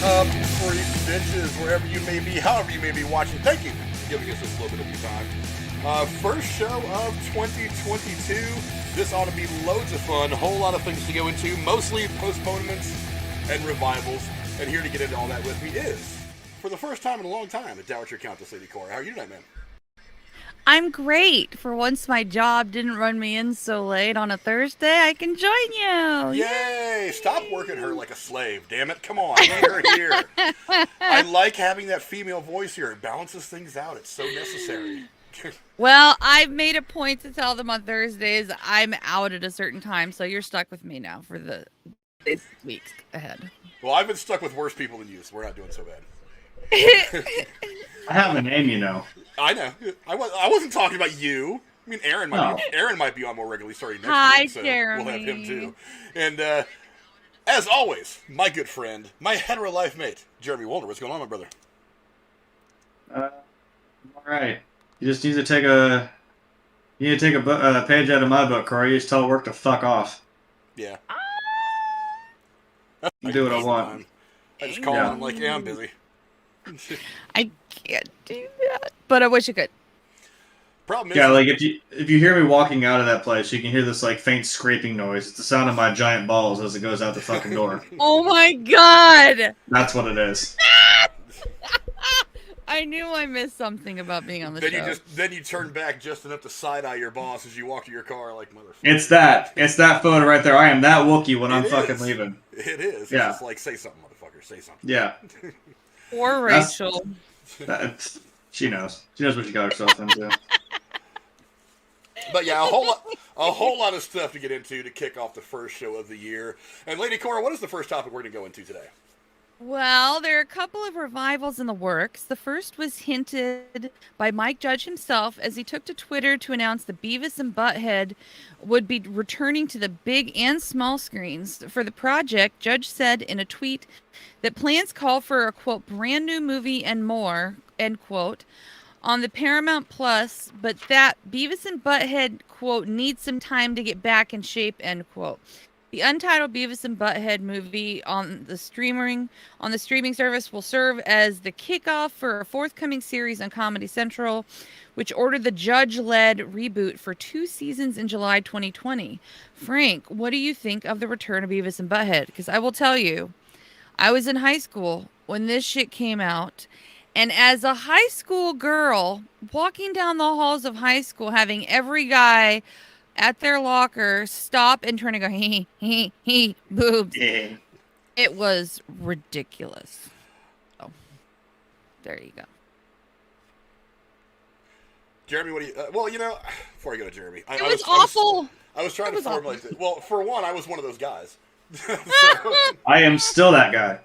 up, freaks, bitches, wherever you may be, however you may be watching. Thank you for giving us this little bit of your time. First show of 2022. This ought to be loads of fun. A whole lot of things to go into, mostly postponements and revivals. And here to get into all that with me is, for the first time in a long time, at Dowager Countess, Lady Cora. How are you tonight, man? I'm great. For once, my job didn't run me in so late on a Thursday. I can join you. Yay! Stop working her like a slave, damn it. Come on, get her here. I like having that female voice here. It balances things out. It's so necessary. Well, I've made a point to tell them on Thursdays I'm out at a certain time, so you're stuck with me now for the weeks ahead. Well, I've been stuck with worse people than you, so we're not doing so bad. I have a name, you know. I know. I wasn't talking about you. I mean, Aaron might be on more regularly starting next Hi, week, so Jeremy. we'll have him too. And as always, my good friend, my hetero life mate, Jeremy Wolder. What's going on, my brother? All right. You just need to take a page out of my book, Corey. You just tell work to fuck off. Yeah. I do what I want. I just call him. I'm like, yeah, I'm busy. I can't do that, but I wish I could. Problem is, Yeah, like if you hear me walking out of that place, you can hear this like faint scraping noise. It's the sound of my giant balls as it goes out the fucking door. Oh my god! That's what it is. I knew I missed something about being on the show. Then you turn back just enough to side eye your boss as you walk to your car, like motherfucker. It's that photo right there. I am that Wookiee when I'm fucking leaving. It is. Yeah. It's just like, say something, motherfucker. Say something. Yeah. Poor Rachel. She knows. She knows what she got herself into. But yeah, a whole lot of stuff to get into to kick off the first show of the year. And Lady Cora, what is the first topic we're going to go into today? Well, there are a couple of revivals in the works. The first was hinted by Mike Judge himself as he took to Twitter to announce that Beavis and Butthead would be returning to the big and small screens. For the project, Judge said in a tweet that plans call for a, quote, brand new movie and more, end quote, on the Paramount Plus, but that Beavis and Butthead, quote, need some time to get back in shape, end quote. The untitled Beavis and Butthead movie on the streaming service will serve as the kickoff for a forthcoming series on Comedy Central, which ordered the Judge-led reboot for 2 seasons in July 2020. Frank, what do you think of the return of Beavis and Butthead? Because I will tell you, I was in high school when this shit came out, and as a high school girl, walking down the halls of high school, having every guy at their locker stop and turn and go, he, boobs. Yeah. It was ridiculous. So, there you go. Jeremy, what do you... well, you know, before I go to Jeremy... It was awful. I was trying to formulate it. Well, for one, I was one of those guys. So, I am still that guy.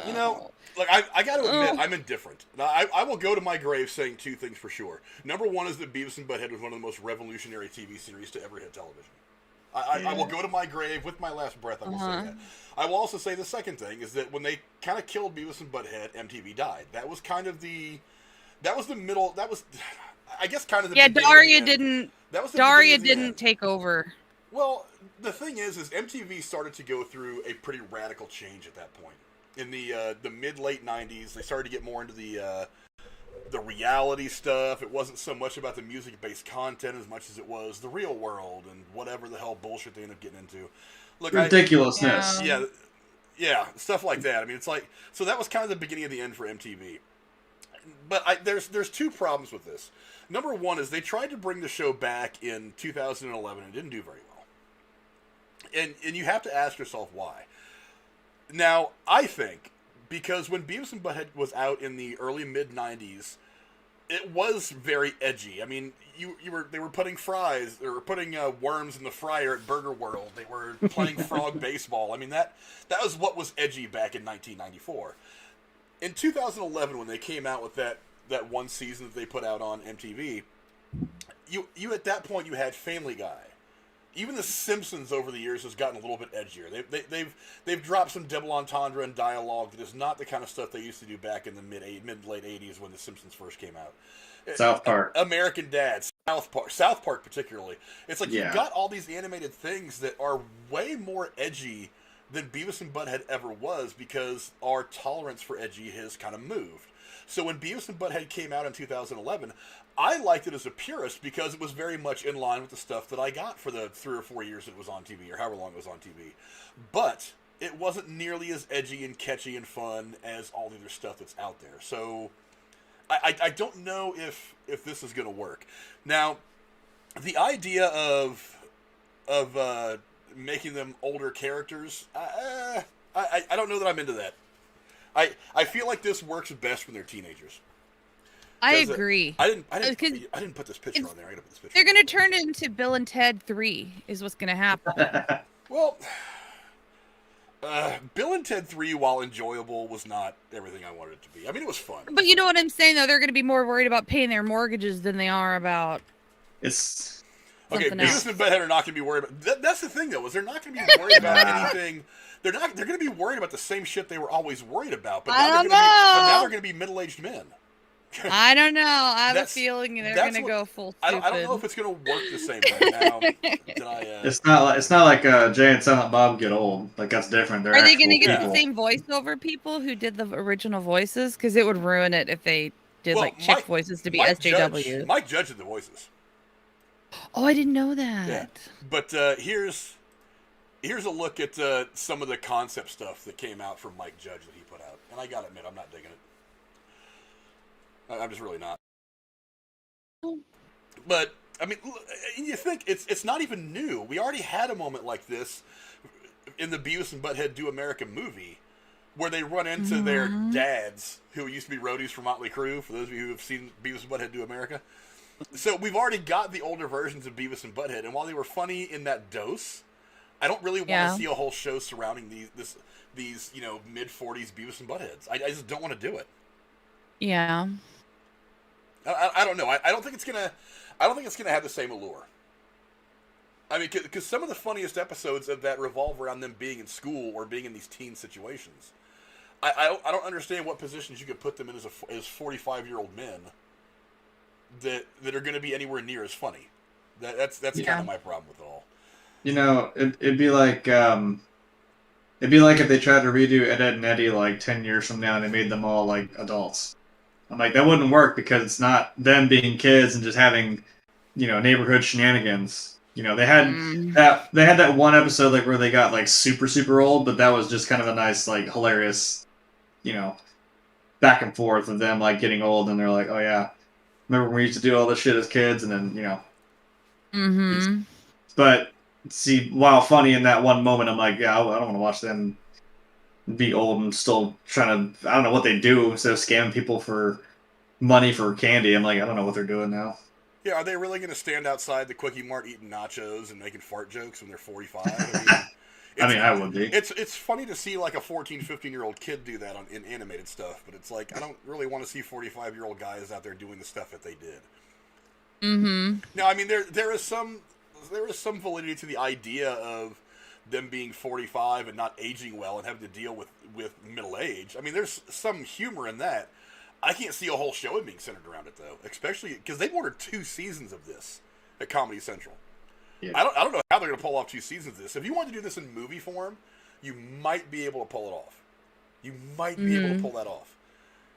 you know, like, I got to admit, I'm indifferent. Now, I will go to my grave saying 2 things for sure. Number one is that Beavis and Butthead was one of the most revolutionary TV series to ever hit television. I will go to my grave with my last breath. I will say that. I will also say the second thing is that when they kind of killed Beavis and Butthead, MTV died. That was kind of the... That was the middle... That was, I guess, kind of the... Yeah, Daria didn't end. take over. Well, the thing is MTV started to go through a pretty radical change at that point. In the mid-late 90s, they started to get more into the reality stuff. It wasn't so much about the music-based content as much as it was the real world and whatever the hell bullshit they ended up getting into. Look, ridiculousness. Yeah, stuff like that. I mean, it's like, so that was kind of the beginning of the end for MTV. But there's 2 problems with this. Number one is they tried to bring the show back in 2011 and didn't do very well. And you have to ask yourself why. Now, I think because when Beavis and Butthead was out in the early mid-90s, it was very edgy. I mean, they were putting fries, they were putting worms in the fryer at Burger World. They were playing frog baseball. I mean, that was what was edgy back in 1994. In 2011, when they came out with that one season that they put out on MTV, you at that point you had Family Guy. Even The Simpsons over the years has gotten a little bit edgier. They've dropped some double entendre and dialogue that is not the kind of stuff they used to do back in the mid late 80s when The Simpsons first came out. South Park, American Dad, South Park particularly. It's like you've got all these animated things that are way more edgy than Beavis and Butthead ever was, because our tolerance for edgy has kind of moved. So when Beavis and Butthead came out in 2011, I liked it as a purist because it was very much in line with the stuff that I got for the 3 or 4 years it was on TV, or however long it was on TV. But it wasn't nearly as edgy and catchy and fun as all the other stuff that's out there. So I don't know if this is going to work. Now, the idea of making them older characters, I don't know that I'm into that. I feel like this works best when they're teenagers. I agree. I didn't put this picture on there. I gotta put this picture. They're going to turn it into Bill and Ted 3 is what's going to happen. Well, Bill and Ted 3, while enjoyable, was not everything I wanted it to be. I mean, it was fun. But you know what I'm saying, though? They're going to be more worried about paying their mortgages than they are about... It's... Okay, Beavis and Butthead are not going to be worried about... That's the thing, though, is they're not going to be worried about anything... They're going to be worried about the same shit they were always worried about, but now they're going to be middle-aged men. I don't know. I have a feeling they're going to go full stupid. I don't know if it's going to work the same way now. It's not like Jay and Silent Bob Get Old. Like, that's different. Are they going to get the same voiceover people who did the original voices? Because it would ruin it if they did chick voices to be SJW. Mike Judge did the voices. Oh, I didn't know that. Yeah. But here's a look at some of the concept stuff that came out from Mike Judge that he put out. And I gotta admit, I'm not digging it. I'm just really not. But, I mean, you think it's not even new. We already had a moment like this in the Beavis and Butthead Do America movie, where they run into their dads, who used to be roadies for Motley Crue, for those of you who have seen Beavis and Butthead Do America. So we've already got the older versions of Beavis and Butthead, and while they were funny in that dose, I don't really want to see a whole show surrounding these mid-40s Beavis and Buttheads. I just don't want to do it. Yeah. I don't know. I don't think it's gonna have the same allure. I mean, because some of the funniest episodes of that revolve around them being in school or being in these teen situations. I don't understand what positions you could put them in as 45-year-old men that are going to be anywhere near as funny. That's kind of my problem with it all. You know, it'd be like if they tried to redo Ed, Edd n Eddy like 10 years from now and they made them all like adults. I'm like, that wouldn't work because it's not them being kids and just having, neighborhood shenanigans. They had that one episode like where they got like super, super old, but that was just kind of a nice, like, hilarious, back and forth of them like getting old and they're like, oh yeah, remember when we used to do all this shit as kids, and then, But see, while funny in that one moment, I'm like, yeah, I don't want to watch them be old and still trying to, I don't know what they do instead of scamming people for money for candy. I'm like, I don't know what they're doing now. Yeah, are they really going to stand outside the Quickie Mart eating nachos and making fart jokes when they're 45? I would be. It's funny to see like a 14, 15-year-old kid do that in animated stuff, but it's like, I don't really want to see 45-year-old guys out there doing the stuff that they did. Mm-hmm. Now, I mean, there is some validity to the idea of them being 45 and not aging well and having to deal with middle age. I mean, there's some humor in that. I can't see a whole show being centered around it, though, especially because they've ordered 2 seasons of this at Comedy Central. Yeah. I don't know how they're going to pull off 2 seasons of this. If you want to do this in movie form, you might be able to pull it off. You might be able to pull that off.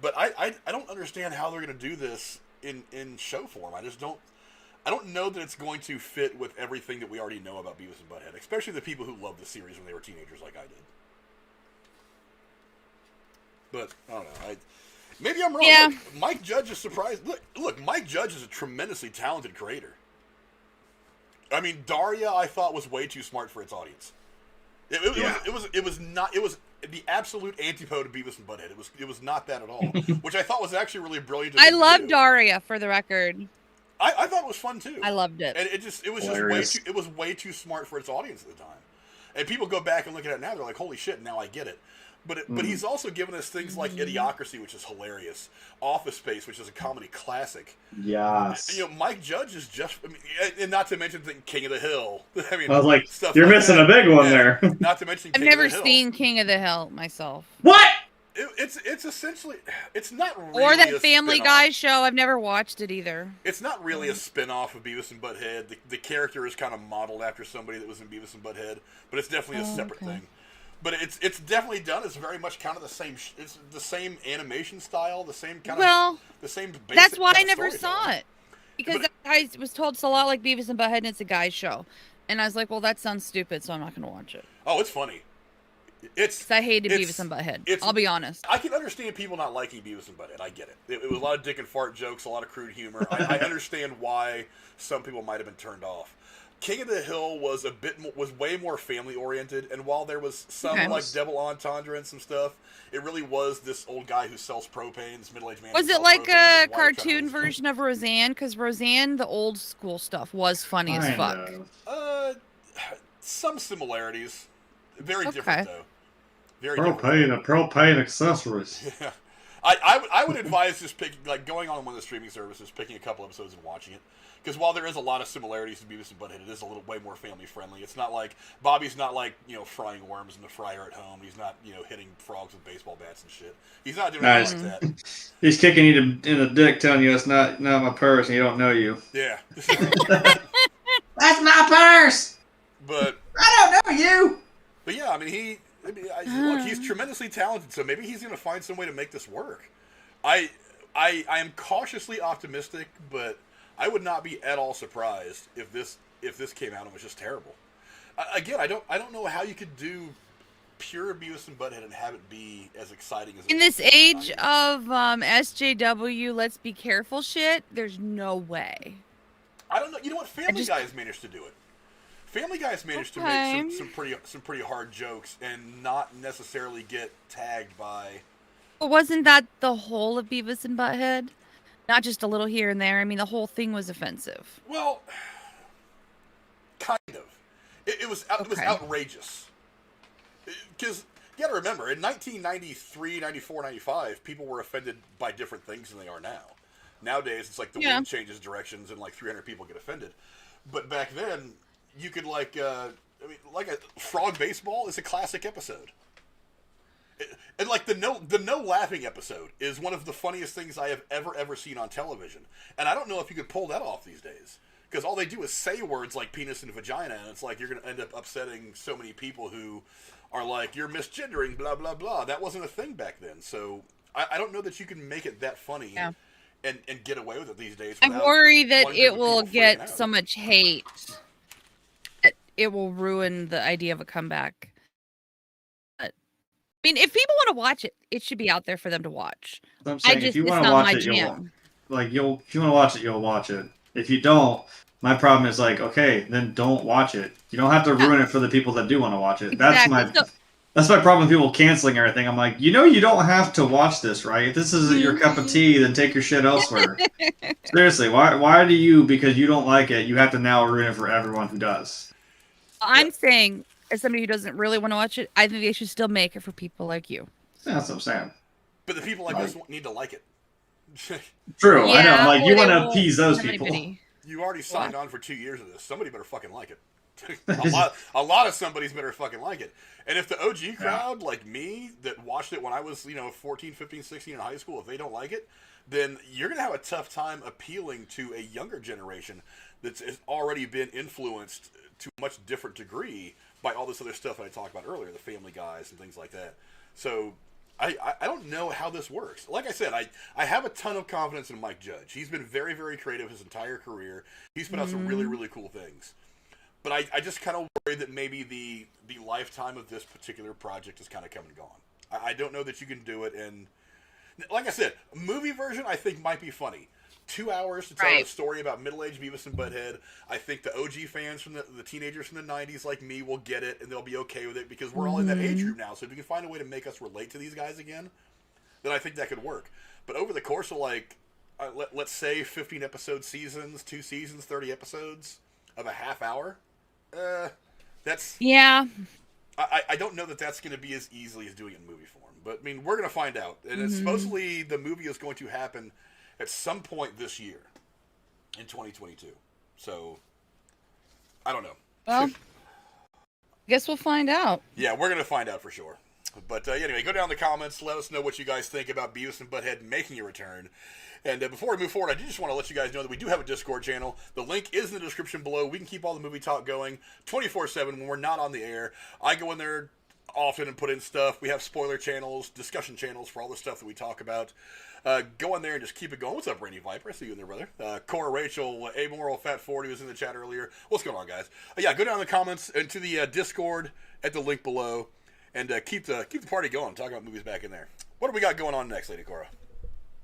But I don't understand how they're going to do this in show form. I don't know that it's going to fit with everything that we already know about Beavis and Butthead, especially the people who loved the series when they were teenagers like I did. But, I don't know. Maybe I'm wrong. Yeah. Look, Mike Judge is surprised. Look, Mike Judge is a tremendously talented creator. I mean, Daria, I thought, was way too smart for its audience. It was the absolute antipode of Beavis and Butthead. It was not that at all, which I thought was actually really brilliant. I love Daria, for the record. I thought it was fun too. I loved it. And it was way too smart for its audience at the time. And people go back and look at it now, they're like, holy shit, now I get it. But he's also given us things like Idiocracy, which is hilarious, Office Space, which is a comedy classic. Yes. Mike Judge is just, and not to mention King of the Hill. I mean, I was like, you're missing a big one there. Not to mention I've never seen King of the Hill myself. What? It's essentially, it's not really or that Family Guy show. I've never watched it either. It's not really a spin-off of Beavis and Butthead. The character is kind of modeled after somebody that was in Beavis and Butthead, but it's definitely a separate thing. But it's definitely done. It's very much kind of the same. It's the same animation style, the same kind Well, of the same. Basic that's why kind I of never saw storytelling. it. Because But I was told it's a lot like Beavis and Butthead and it's a guy's show. And I was like, well, that sounds stupid, so I'm not going to watch it. oh, it's funny. It's 'Cause I hated it's- Beavis and Butthead. it's- I'll be honest. I can understand people not liking Beavis and Butthead. I get it. It was a lot of dick and fart jokes, a lot of crude humor. I understand why some people might have been turned off. King of the Hill was way more family oriented, and while there was some Okay. like double entendre and some stuff, it really was this old guy who sells propane, this middle-aged man. Was who it sells like propane a with his wife trying to cartoon raise- version of Roseanne? Because Roseanne, the old school stuff, was funny as Kind fuck. of. Some similarities, very Okay. different though. Very different. Propane accessories. Yeah. I would advise just going on one of the streaming services, picking a couple episodes and watching it. Because while there is a lot of similarities to Beavis and Butthead, it is a little way more family friendly. It's not like Bobby's not like frying worms in the fryer at home. He's not hitting frogs with baseball bats and shit. He's not doing anything like that. He's kicking you in the dick, telling you it's not my purse, and you don't know you. Yeah. That's my purse. But I don't know you. But yeah, I mean, look, he's tremendously talented, so maybe he's going to find some way to make this work. I am cautiously optimistic, but I would not be at all surprised if this came out and was just terrible. Again, I don't know how you could do pure Beavis and Butthead and have it be as exciting as it In was this in the age 90s. of SJW, let's be careful shit, there's no way. I don't know. You know what? Family Guy has managed to do it. Family Guy's managed to make some pretty hard jokes and not necessarily get tagged by. But wasn't that the whole of Beavis and Butthead? Not just a little here and there. I mean, the whole thing was offensive. Well, kind of. It was outrageous. Because you got to remember, in 1993, 94, 95, people were offended by different things than they are now. Nowadays, it's like the wind changes directions and like 300 people get offended. But back then, you could like a frog baseball is a classic episode. And like the no laughing episode is one of the funniest things I have ever seen on television. And I don't know if you could pull that off these days. Because all they do is say words like penis and vagina, and it's like you're going to end up upsetting so many people who are like, you're misgendering, blah, blah, blah. That wasn't a thing back then. So I don't know that you can make it that funny and get away with it these days. I worry that one it group of will people freaking get out. so much hate that it will ruin the idea of a comeback. But, I mean, if people want to watch it, it should be out there for them to watch. I'm saying, if you it's want to not watch my it, jam. if you want to watch it, you'll watch it. If you don't, my problem is like, okay, then don't watch it. You don't have to ruin it for the people that do want to watch it. Exactly. That's my problem with people canceling everything. I'm like, you don't have to watch this, right? If this isn't your cup of tea, then take your shit elsewhere. Seriously, why do you, because you don't like it, you have to now ruin it for everyone who does? I'm saying, as somebody who doesn't really want to watch it, I think they should still make it for people like you. That's what I'm saying. But the people like us need to like it. True, I know. Like, you or want they to won't appease those have people. anybody. You already signed on for 2 years of this. Somebody better fucking like it. a lot of somebody's better fucking like it. And if the OG crowd, like me, that watched it when I was, 14, 15, 16 in high school, if they don't like it, then you're going to have a tough time appealing to a younger generation that's already been influenced to a much different degree by all this other stuff that I talked about earlier, the Family Guys and things like that. So I don't know how this works. Like I said, I have a ton of confidence in Mike Judge. He's been very, very creative his entire career. He's put out some really, really cool things. But I just kind of worry that maybe the lifetime of this particular project is kind of come and gone. I don't know that you can do it. And like I said, a movie version I think might be funny. 2 hours to tell a story about middle-aged Beavis and Butthead. I think the OG fans from the teenagers from the 90s like me will get it, and they'll be okay with it because we're all in that age group now. So if you can find a way to make us relate to these guys again, then I think that could work. But over the course of let's say 15 episode seasons, 2 seasons, 30 episodes of a half hour, that's... Yeah. I don't know that that's going to be as easily as doing it in movie form. But, I mean, we're going to find out. And it's supposedly the movie is going to happen at some point this year in 2022. So, I don't know. Well, guess we'll find out. Yeah, we're going to find out for sure. But anyway, go down in the comments. Let us know what you guys think about Beavis and Butthead making a return. And before we move forward, I do just want to let you guys know that we do have a Discord channel. The link is in the description below. We can keep all the movie talk going 24/7 when we're not on the air. I go in there often and put in stuff. We have spoiler channels, discussion channels for all the stuff that we talk about. Go on there and just keep it going. What's up, Rainy Viper? I see you in there, brother. Cora, Rachel, Amoral, Fat 40 was in the chat earlier. What's going on, guys? Yeah, go down in the comments and to the Discord at the link below, and keep the party going. Talk about movies back in there. What do we got going on next, Lady Cora?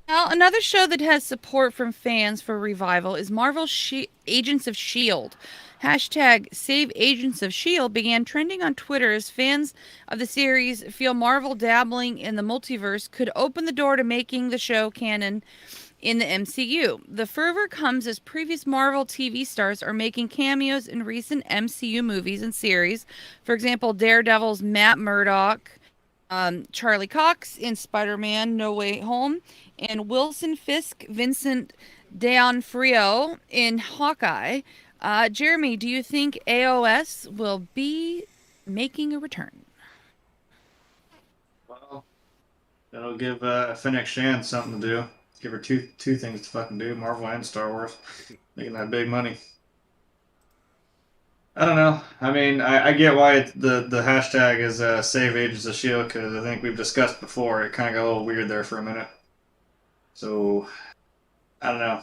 Well, another show that has support from fans for revival is Marvel's Agents of S.H.I.E.L.D. Hashtag Save Agents of S.H.I.E.L.D. began trending on Twitter as fans of the series feel Marvel dabbling in the multiverse could open the door to making the show canon in the MCU. The fervor comes as previous Marvel TV stars are making cameos in recent MCU movies and series. For example, Daredevil's Matt Murdock, Charlie Cox in Spider-Man No Way Home, and Wilson Fisk, Vincent D'Onofrio in Hawkeye. Jeremy, do you think AOS will be making a return? Well, that'll give Fennec Shan something to do. Give her two things to fucking do: Marvel and Star Wars, making that big money. I don't know. I mean, I get why the hashtag is Save Agents of S.H.I.E.L.D. because I think we've discussed before. It kind of got a little weird there for a minute. So, I don't know.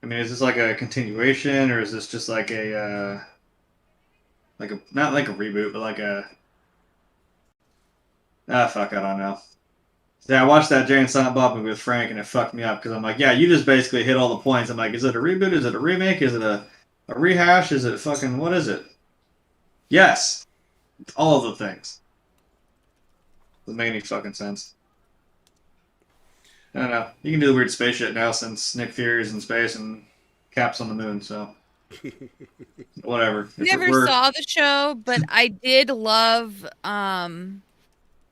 I mean, is this like a continuation, or is this just like a not like a reboot, but like a fuck, I don't know. Yeah, I watched that Jay and Silent Bob movie with Frank, and it fucked me up because I'm like, yeah, you just basically hit all the points. I'm like, is it a reboot? Is it a remake? Is it a rehash? Is it fucking what is it? Yes, all of the things. Doesn't make any fucking sense. I don't know. You can do the weird space shit now since Nick Fury's in space and Cap's on the moon, so whatever. Never saw the show, but I did love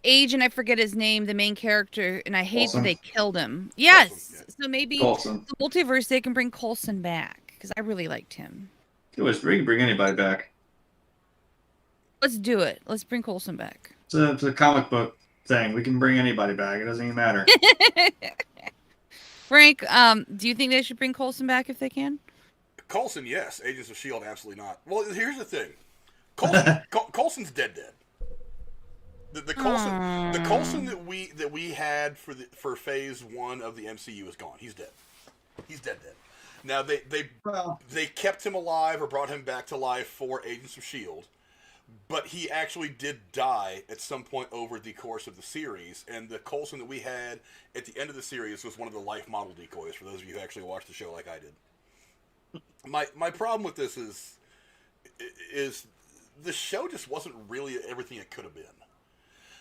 Age, and I forget his name, the main character, and I hate that they killed him. Yes, Coulson, yeah. So maybe Coulson. The multiverse they can bring Coulson back because I really liked him. We can bring anybody back. Let's do it. Let's bring Coulson back. It's a comic book thing. We can bring anybody back. It doesn't even matter. Frank, do you think they should bring Coulson back if they can? Coulson, yes. Agents of S.H.I.E.L.D., absolutely not. Well, here's the thing. Coulson's dead. The Coulson that we had for Phase 1 of the MCU is gone. He's dead. He's dead. Now they kept him alive or brought him back to life for Agents of S.H.I.E.L.D., but he actually did die at some point over the course of the series, and the Coulson that we had at the end of the series was one of the life model decoys, for those of you who actually watched the show like I did. My problem with this is the show just wasn't really everything it could have been.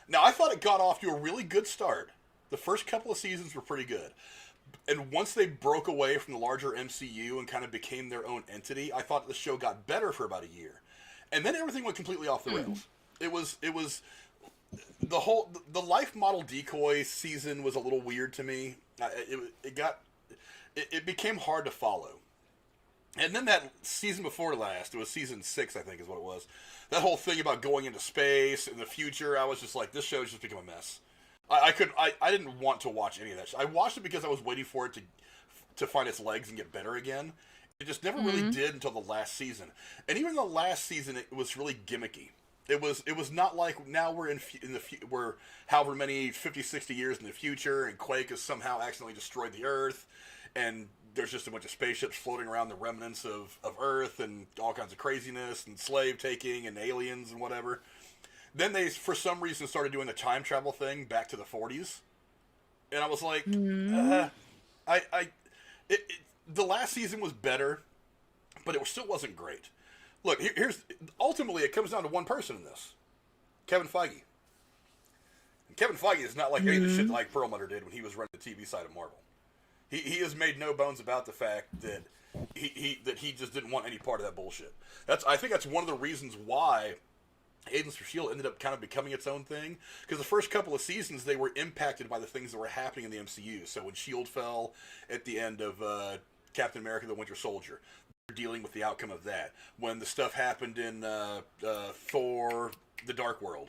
Now, I thought it got off to a really good start. The first couple of seasons were pretty good. And once they broke away from the larger MCU and kind of became their own entity, I thought the show got better for about a year. And then everything went completely off the rails. It was the life model decoy season was a little weird to me. It became hard to follow. And then that season before last, it was season 6, I think is what it was. That whole thing about going into space in the future, I was just like, this show's just become a mess. I didn't want to watch any of that. I watched it because I was waiting for it to find its legs and get better again. It just never really did until the last season. And even the last season, it was really gimmicky. It was not like now we're however many 50, 60 years in the future, and Quake has somehow accidentally destroyed the Earth, and there's just a bunch of spaceships floating around the remnants of Earth and all kinds of craziness and slave taking and aliens and whatever. Then they, for some reason, started doing the time travel thing back to the 40s. And I was like, the last season was better, but it still wasn't great. Look, ultimately, it comes down to one person in this. Kevin Feige. And Kevin Feige is not like any of the shit like Perlmutter did when he was running the TV side of Marvel. He has made no bones about the fact that he just didn't want any part of that bullshit. I think that's one of the reasons why Agents of S.H.I.E.L.D. ended up kind of becoming its own thing, because the first couple of seasons they were impacted by the things that were happening in the MCU. So when S.H.I.E.L.D. fell at the end of Captain America: The Winter Soldier, they were dealing with the outcome of that. When the stuff happened in Thor: The Dark World,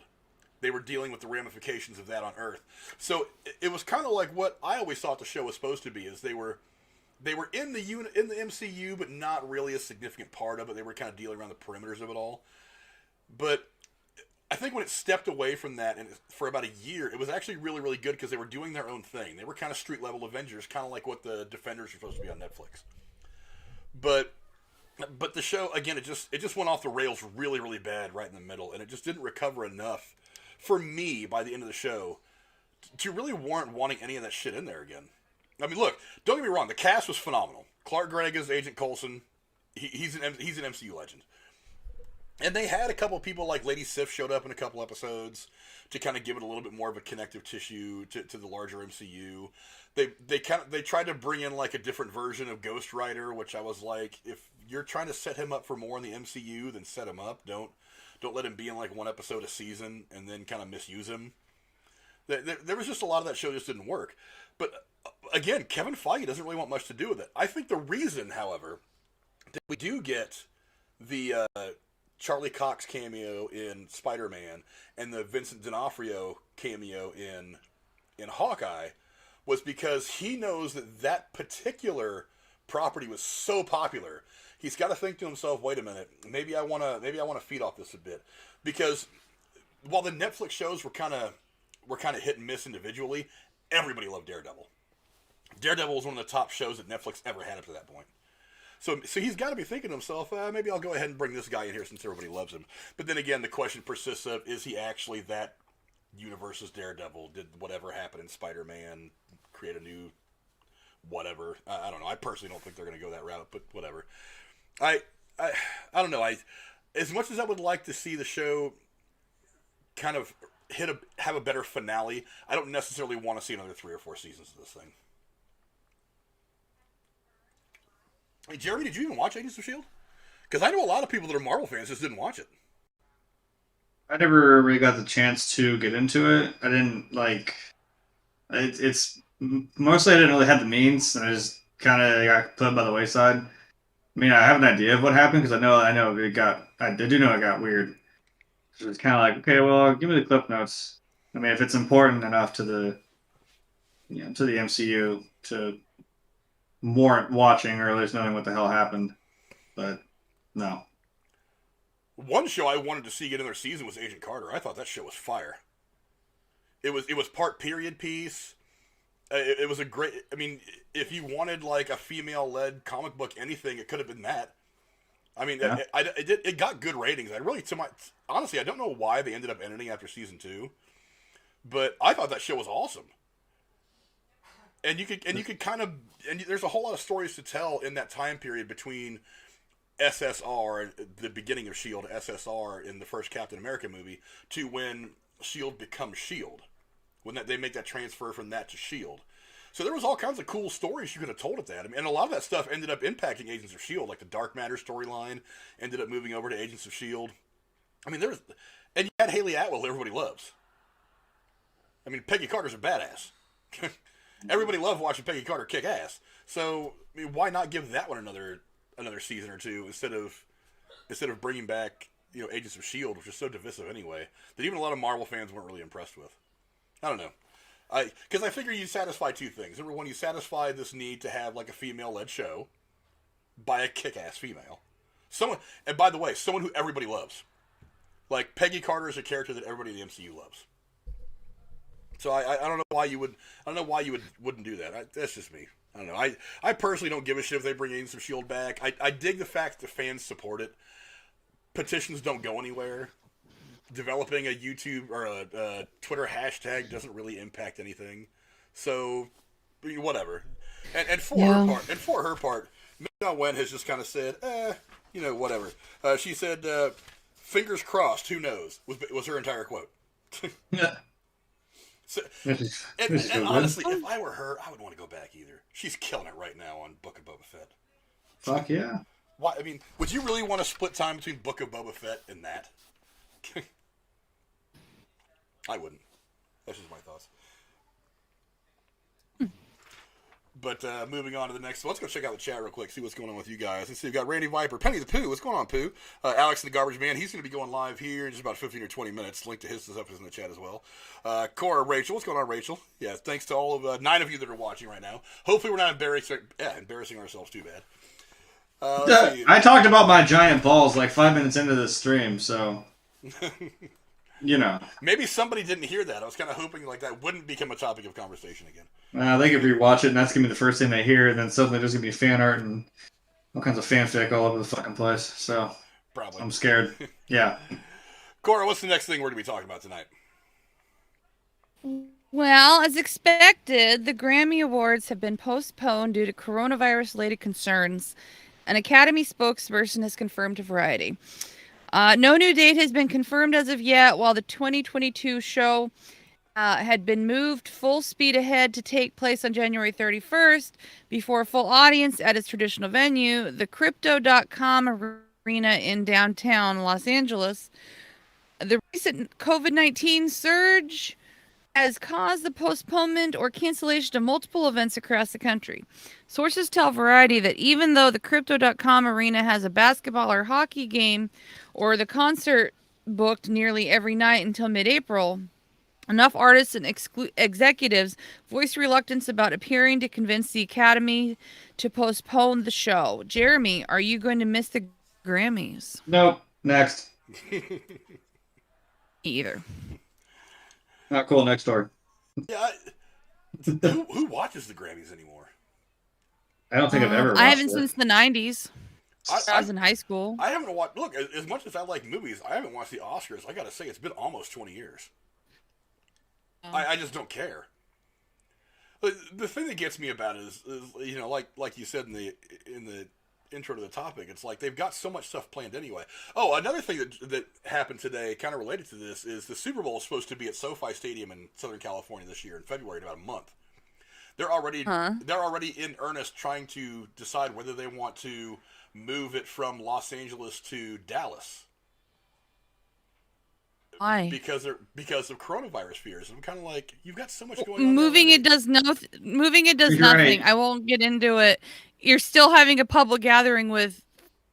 they were dealing with the ramifications of that on Earth. So it was kind of like what I always thought the show was supposed to be, is they were in the MCU, but not really a significant part of it. They were kind of dealing around the perimeters of it all. But I think when it stepped away from that and for about a year, it was actually really, really good because they were doing their own thing. They were kind of street level Avengers, kind of like what the Defenders are supposed to be on Netflix. But the show again, it just went off the rails really, really bad right in the middle, and it just didn't recover enough for me by the end of the show to really warrant wanting any of that shit in there again. I mean, look, don't get me wrong, the cast was phenomenal. Clark Gregg is Agent Coulson. He's an MCU legend. And they had a couple of people like Lady Sif showed up in a couple episodes to kind of give it a little bit more of a connective tissue to the larger MCU. They tried to bring in like a different version of Ghost Rider, which I was like, if you're trying to set him up for more in the MCU, then set him up. Don't let him be in like one episode a season and then kind of misuse him. There was just a lot of that show just didn't work. But again, Kevin Feige doesn't really want much to do with it. I think the reason, however, that we do get the Charlie Cox cameo in Spider-Man and the Vincent D'Onofrio cameo in Hawkeye was because he knows that particular property was so popular. He's got to think to himself, wait a minute, maybe I want to feed off this a bit, because while the Netflix shows were kind of hit and miss individually, everybody loved Daredevil. Daredevil was one of the top shows that Netflix ever had up to that point. So he's got to be thinking to himself, maybe I'll go ahead and bring this guy in here since everybody loves him. But then again, the question persists of, is he actually that universe's Daredevil? Did whatever happened in Spider-Man create a new whatever? I don't know. I personally don't think they're going to go that route, but whatever. I don't know. As much as I would like to see the show kind of have a better finale, I don't necessarily want to see another 3 or 4 seasons of this thing. Hey, Jeremy, did you even watch Agents of S.H.I.E.L.D.? Because I know a lot of people that are Marvel fans just didn't watch it. I never really got the chance to get into it. I didn't like. It's mostly I didn't really have the means, and I just kind of got put by the wayside. I mean, I have an idea of what happened because I know it got. I do know it got weird. So it's kind of like, okay, well, give me the clip notes. I mean, if it's important enough to the MCU to warrant watching or at least knowing what the hell happened, but no. One show I wanted to see get another season was Agent Carter. I thought that show was fire. It was part period piece. It was a great. I mean, if you wanted like a female-led comic book anything, it could have been that. I mean, yeah. It got good ratings. Honestly, I don't know why they ended up ending after season 2, but I thought that show was awesome. And you could kind of, and there's a whole lot of stories to tell in that time period between SSR, the beginning of S.H.I.E.L.D., SSR in the first Captain America movie, to when S.H.I.E.L.D. becomes S.H.I.E.L.D., when they make that transfer from that to S.H.I.E.L.D. So there was all kinds of cool stories you could have told at that. I mean, and a lot of that stuff ended up impacting Agents of S.H.I.E.L.D., like the Dark Matter storyline ended up moving over to Agents of S.H.I.E.L.D. I mean, and you had Haley Atwell, who everybody loves. I mean, Peggy Carter's a badass. Everybody loved watching Peggy Carter kick ass. So, I mean, why not give that one another season or two instead of bringing back, Agents of S.H.I.E.L.D., which is so divisive anyway, that even a lot of Marvel fans weren't really impressed with. I don't know. Because I figure you satisfy two things. Number one, you satisfy this need to have like a female-led show by a kick-ass female. And by the way, someone who everybody loves. Like, Peggy Carter is a character that everybody in the MCU loves. So I don't know why you wouldn't do that. That's just me. I don't know. I personally don't give a shit if they bring Agents of S.H.I.E.L.D. back. I dig the fact that fans support it. Petitions don't go anywhere. Developing a YouTube or a Twitter hashtag doesn't really impact anything. So, whatever. And for her part, Ming-Na Wen has just kind of said, whatever. She said, fingers crossed, who knows, was her entire quote. Yeah. So, and honestly, if I were her, I would want to go back either. She's killing it right now on Book of Boba Fett. Fuck yeah. Why? I mean, would you really want to split time between Book of Boba Fett and that? I wouldn't. That's just my thoughts. But moving on to the next one. Let's go check out the chat real quick, see what's going on with you guys. Let's see, we've got Randy Viper, Penny the Pooh. What's going on, Pooh? Alex the Garbage Man. He's going to be going live here in just about 15 or 20 minutes. Link to his stuff is in the chat as well. Cora, Rachel. What's going on, Rachel? Yeah, thanks to all of 9 of you that are watching right now. Hopefully we're not embarrassing ourselves too bad. I talked about my giant balls like 5 minutes into this stream, so... you know. Maybe somebody didn't hear that. I was kind of hoping like that wouldn't become a topic of conversation again. They could rewatch it, and that's gonna be the first thing they hear, and then suddenly there's gonna be fan art and all kinds of fanfic all over the fucking place. So Probably. I'm scared. Yeah. Cora, what's the next thing we're going to be talking about tonight? Well, as expected, the Grammy Awards have been postponed due to coronavirus-related concerns. An Academy spokesperson has confirmed to Variety. No new date has been confirmed as of yet, while the 2022 show had been moved full speed ahead to take place on January 31st before a full audience at its traditional venue, the Crypto.com Arena in downtown Los Angeles. The recent COVID-19 surge has caused the postponement or cancellation of multiple events across the country. Sources tell Variety that even though the Crypto.com Arena has a basketball or hockey game or the concert booked nearly every night until mid-April, enough artists and executives voiced reluctance about appearing to convince the Academy to postpone the show. Jeremy, are you going to miss the Grammys? Nope. Next. Either. Not cool. Next door. Yeah. Who watches the Grammys anymore? I don't think I've ever watched I haven't it. since the 90s. I was in high school. I haven't watched. Look, as much as I like movies, I haven't watched the Oscars. I got to say, it's been almost 20 years. I just don't care. The thing that gets me about it is you know, like you said in the intro to the topic, it's like they've got so much stuff planned anyway. Oh, another thing that happened today, kind of related to this, is the Super Bowl is supposed to be at SoFi Stadium in Southern California this year in February, in about a month. They're already in earnest trying to decide whether they want to move it from Los Angeles to Dallas. Why? Because of coronavirus fears. I'm kind of like, you've got so much going on. Moving it does nothing. You're Right. right. I won't get into it. You're still having a public gathering with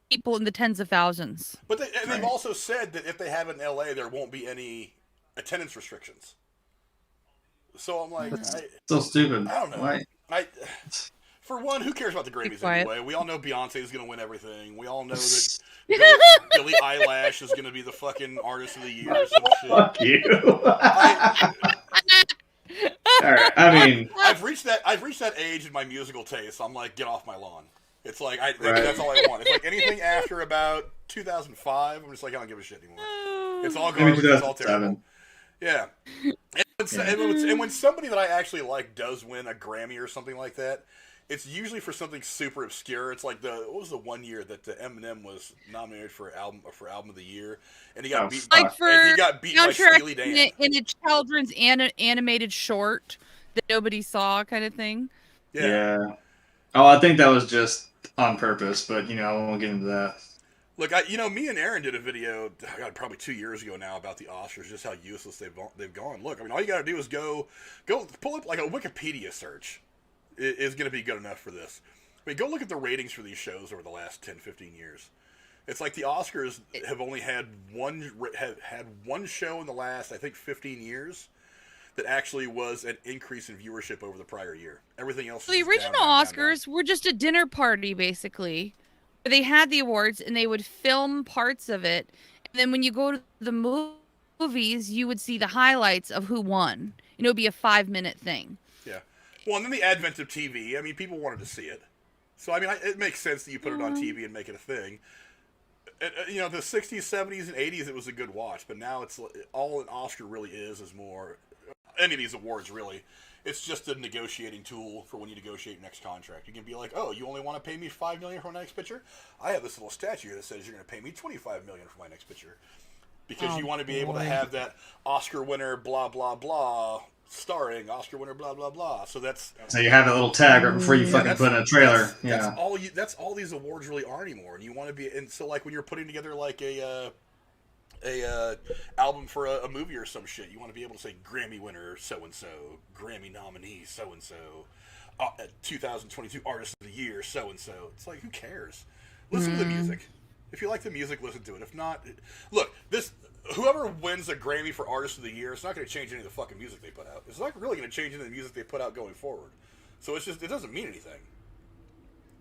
people in the tens of thousands. But they've also said that if they have it in LA, there won't be any attendance restrictions. So I'm like, So stupid. I don't know. Why? For one, who cares about the Grammys quiet. anyway? We all know Beyonce is going to win everything. We all know that Billie Eilish is going to be the fucking artist of the year or some shit. Fuck you. All right. I mean, I've reached that age in my musical taste. I'm like, get off my lawn. It's like that's all I want. It's like anything after about 2005, I'm just like, I don't give a shit anymore. It's all garbage. It's all terrible. Yeah. And when somebody that I actually like does win a Grammy or something like that, it's usually for something super obscure. It's like what was the one year that Eminem was nominated for album of the year, and he got beat. Like for and he got beat by Steely Dan in a children's animated short that nobody saw, kind of thing. yeah. Oh, I think that was just on purpose, but I won't get into that. Look, me and Aaron did a video, probably 2 years ago now, about the Oscars, just how useless they've gone. Look, I mean, all you got to do is go pull up like a Wikipedia search. Is going to be good enough for this. I mean, go look at the ratings for these shows over the last 10, 15 years. It's like the Oscars have only had one show in the last, I think, 15 years that actually was an increase in viewership over the prior year. Everything else. So the original Oscars were just a dinner party, basically. Where they had the awards and they would film parts of it, and then when you go to the movies, you would see the highlights of who won. It would be a 5-minute thing. Yeah. Well, and then the advent of TV, I mean, people wanted to see it. So, I mean, it makes sense that you put it on TV and make it a thing. The 60s, 70s, and 80s, it was a good watch. But now it's all an Oscar really is more... Any of these awards, really. It's just a negotiating tool for when you negotiate your next contract. You can be like, oh, you only want to pay me $5 million for my next picture? I have this little statute that says you're going to pay me $25 million for my next picture. Because you want to be able to have that Oscar winner, blah, blah, blah... starring Oscar winner, blah blah blah. So you have a little tag right before you fucking put in a trailer. That's all these awards really are anymore. And you want to be, and so like when you're putting together like a album for a movie or some shit, you want to be able to say Grammy winner so and so, Grammy nominee so and so, 2022 artist of the year so and so. It's like, who cares? Listen to the music. If you like the music, listen to it. If not, look, whoever wins a Grammy for Artist of the Year, it's not going to change any of the fucking music they put out. It's not really going to change any of the music they put out going forward. So it doesn't mean anything.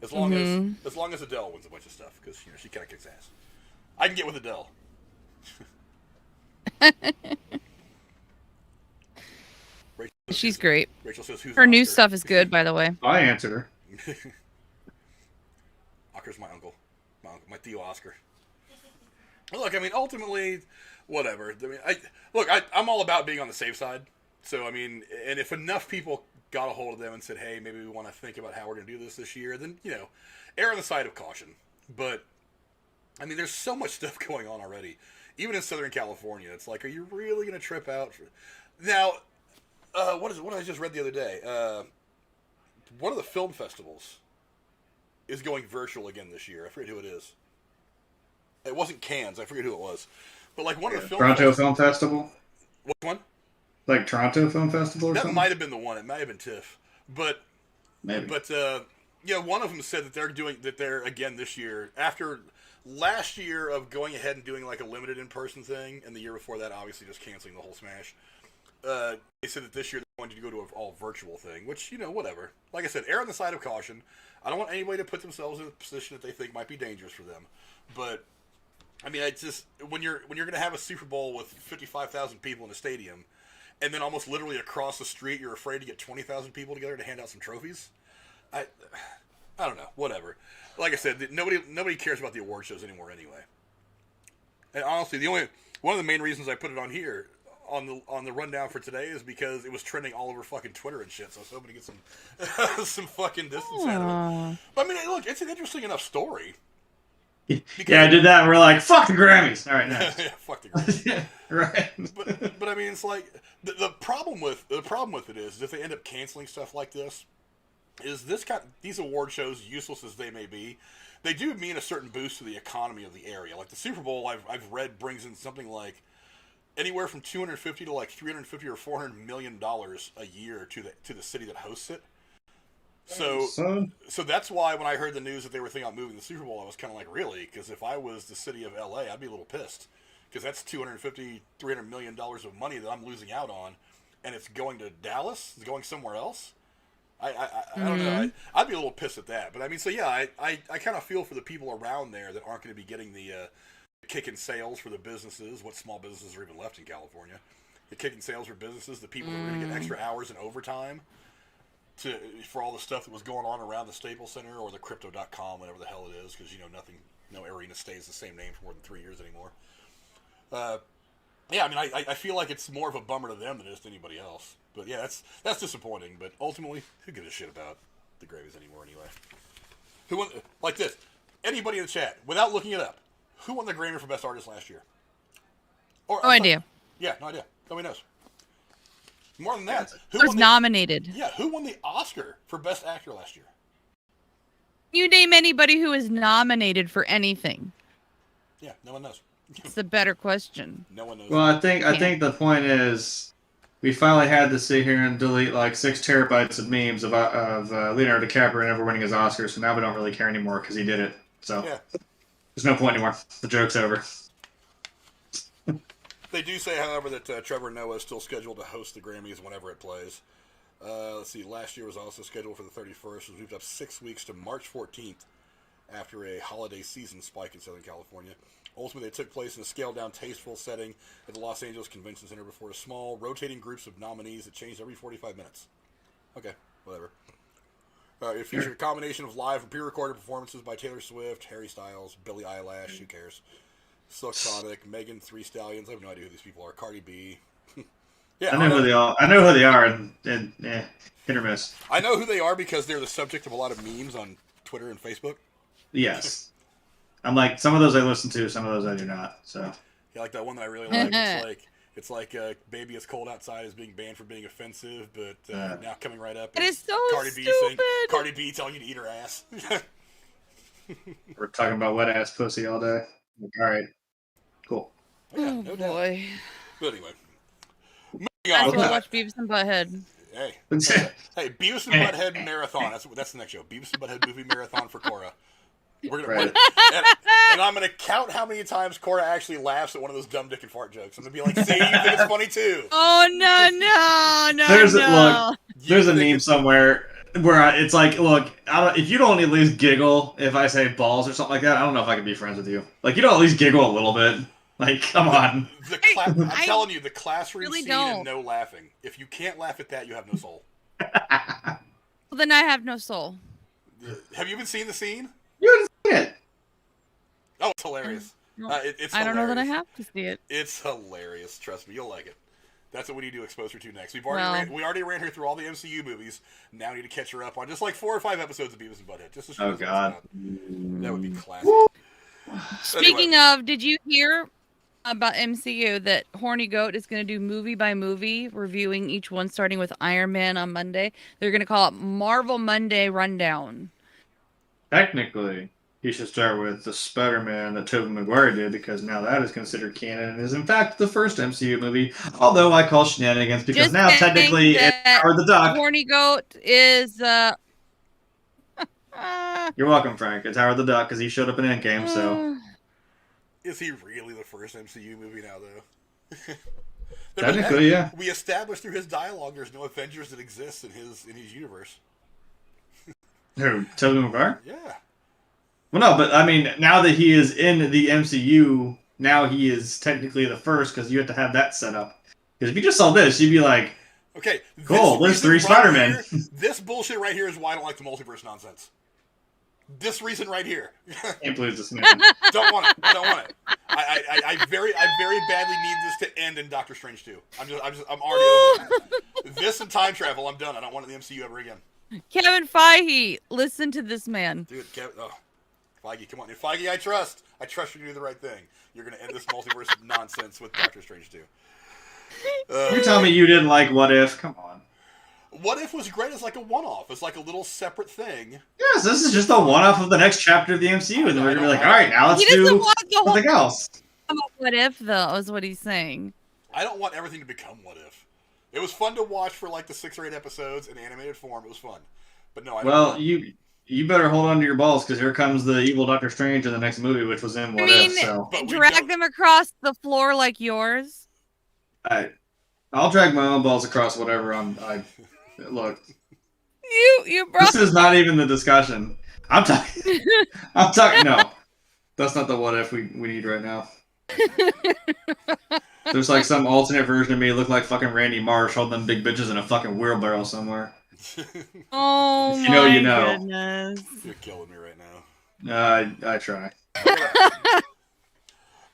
As long as Adele wins a bunch of stuff, because she kind of kicks ass. I can get with Adele. She's great. Rachel says, "Who's Her new Oscar?" stuff is good, by the way. I answered her. Oscar's my uncle, my Theo Oscar. Look, I mean, ultimately, whatever. I mean, I'm all about being on the safe side. So, I mean, and if enough people got a hold of them and said, hey, maybe we want to think about how we're going to do this year, then, err on the side of caution. But, I mean, there's so much stuff going on already. Even in Southern California, it's like, are you really going to trip out? Now, what I just read the other day? One of the film festivals is going virtual again this year. I forget who it is. It wasn't Cannes. I forget who it was. But, like, one of the film Toronto Film Festival? What one? Like Toronto Film Festival or that something? Might have been the one. It might have been TIFF. But, maybe. But, one of them said that they're again this year, after last year of going ahead and doing, like, a limited in-person thing, and the year before that, obviously, just canceling the whole smash. They said that this year they're going to go to an all-virtual thing, which, whatever. Like I said, err on the side of caution. I don't want anybody to put themselves in a position that they think might be dangerous for them. But, I mean, it's just, when you're going to have a Super Bowl with 55,000 people in a stadium, and then almost literally across the street, you're afraid to get 20,000 people together to hand out some trophies? I don't know. Whatever. Like I said, nobody cares about the award shows anymore anyway. And honestly, one of the main reasons I put it on here, on the rundown for today, is because it was trending all over fucking Twitter and shit, so I was hoping to get some some fucking distance out of it. But I mean, look, it's an interesting enough story. Yeah, I did that and we're like, fuck the Grammys. All right, next. Yeah, fuck the Grammys. Right. But I mean, it's like the problem with it is if they end up canceling stuff like this, is these award shows, useless as they may be, they do mean a certain boost to the economy of the area. Like the Super Bowl, I've read brings in something like anywhere from 250 to like 350 or 400 million dollars a year to the city that hosts it. So that's why when I heard the news that they were thinking about moving the Super Bowl, I was kind of like, really? Because if I was the city of LA, I'd be a little pissed. Because that's $250, $300 million of money that I'm losing out on, and it's going to Dallas? It's going somewhere else? I don't know. I'd be a little pissed at that. But I mean, so yeah, I kind of feel for the people around there that aren't going to be getting the kick in sales for the businesses, what small businesses are even left in California. The kick in sales for businesses, the people that are going to get extra hours and overtime for all the stuff that was going on around the Staples Center or the Crypto.com, whatever the hell it is, because no arena stays the same name for more than 3 years anymore. Yeah, I mean, I feel like it's more of a bummer to them than it is to anybody else. But yeah, that's disappointing. But ultimately, who gives a shit about the Grammys anymore anyway? Who won? Like this, anybody in the chat, without looking it up, who won the Grammy for Best Artist last year? No idea. Yeah, no idea. Nobody knows. More than that, who was nominated? Yeah, who won the Oscar for Best Actor last year? You name anybody who is nominated for anything. Yeah, no one knows. It's the better question. No one knows. Well, I think the point is, we finally had to sit here and delete like 6 terabytes of memes of Leonardo DiCaprio never winning his Oscars, so now we don't really care anymore because he did it. So yeah. There's no point anymore. The joke's over. They do say, however, that Trevor Noah is still scheduled to host the Grammys whenever it plays. Let's see, last year was also scheduled for the 31st. It was moved up 6 weeks to March 14th after a holiday season spike in Southern California. Ultimately, they took place in a scaled-down, tasteful setting at the Los Angeles Convention Center before a small, rotating groups of nominees that changed every 45 minutes. Okay, whatever. It featured a combination of live and pre-recorded performances by Taylor Swift, Harry Styles, Billie Eilish, who cares, Silk Sonic, Megan Thee Stallion. I have no idea who these people are. Cardi B. Yeah, I know who they are. I know who they are, and hit or miss. I know who they are because they're the subject of a lot of memes on Twitter and Facebook. Yes. I'm like, some of those I listen to, some of those I do not. So yeah, like that one that I really like. It's like "Baby, It's Cold Outside" is being banned for being offensive, but now coming right up. It is so Cardi B stupid. Cardi B telling you to eat her ass. We're talking about wet ass pussy all day. All right, cool. Yeah, no boy. But anyway, moving I on. will watch Beavis and Butthead. Hey, Beavis and Butthead marathon. That's the next show. Beavis and Butthead movie marathon for Cora. We're gonna and I'm gonna count how many times Cora actually laughs at one of those dumb dick and fart jokes. I'm gonna be like, "See, you think it's funny too?" Oh no! There's a meme somewhere where it's like, look, if you don't at least giggle if I say balls or something like that, I don't know if I can be friends with you. Like, you don't at least giggle a little bit. Like, come on. I'm telling you, the classroom really scene don't. and no laughing. If you can't laugh at that, you have no soul. Well, then I have no soul. Have you even seen the scene? You haven't seen it. Oh, it's hilarious. It's I don't know that I hilarious. have to see it. It's hilarious. Trust me, you'll like it. That's what we need to expose her to next. We already ran her through all the MCU movies. Now we need to catch her up on just like 4 or 5 episodes of Beavis and Butthead. Just so Oh, God. That would be classic. Speaking of, did you hear about MCU that Horny Goat is going to do movie by movie, reviewing each one, starting with Iron Man on Monday? They're going to call it Marvel Monday Rundown. Technically, you should start with the Spider-Man that Tobey Maguire did, because now that is considered canon and is in fact the first MCU movie. Although I call shenanigans because Just now technically it's Howard the Duck. Horny Goat is. You're welcome, Frank. It's Howard the Duck because he showed up in Endgame. So is he really the first MCU movie now, though? Technically, yeah. We established through his dialogue there's no Avengers that exists in his universe. Who? Tobey Maguire? Yeah. Well, no, but I mean, now that he is in the MCU, now he is technically the first because you have to have that set up. Because if you just saw this, you'd be like, okay, cool, there's 3 Spider-Men. This bullshit right here is why I don't like the multiverse nonsense. This reason right here. Can't believe this man. Don't want it. I don't want it. I very badly need this to end in Doctor Strange 2. I'm already over it. This and time travel, I'm done. I don't want it in the MCU ever again. Kevin Feige, listen to this man. Dude, Feige, come on. Dude, Feige, I trust. I trust you to do the right thing. You're going to end this multiverse nonsense with Doctor Strange 2. You're telling me you didn't like What If? Come on. What If was great as like a one-off. It's like a little separate thing. Yes, this is just a one-off of the next chapter of the MCU, and then we're going to be like, all right, now let's do something else. What If, though, is what he's saying. I don't want everything to become What If. It was fun to watch for like the 6 or 8 episodes in animated form. It was fun. But no, I don't Well, you better hold on to your balls, because here comes the evil Doctor Strange in the next movie, which was in What If. So drag them across the floor like yours. I'll drag my own balls across whatever look. You brought. This is not even the discussion. I'm talking. No, that's not the What If we need right now. There's like some alternate version of me look like fucking Randy Marsh holding them big bitches in a fucking wheelbarrow somewhere. Oh if you know, my you know. goodness. You're killing me right now. I try.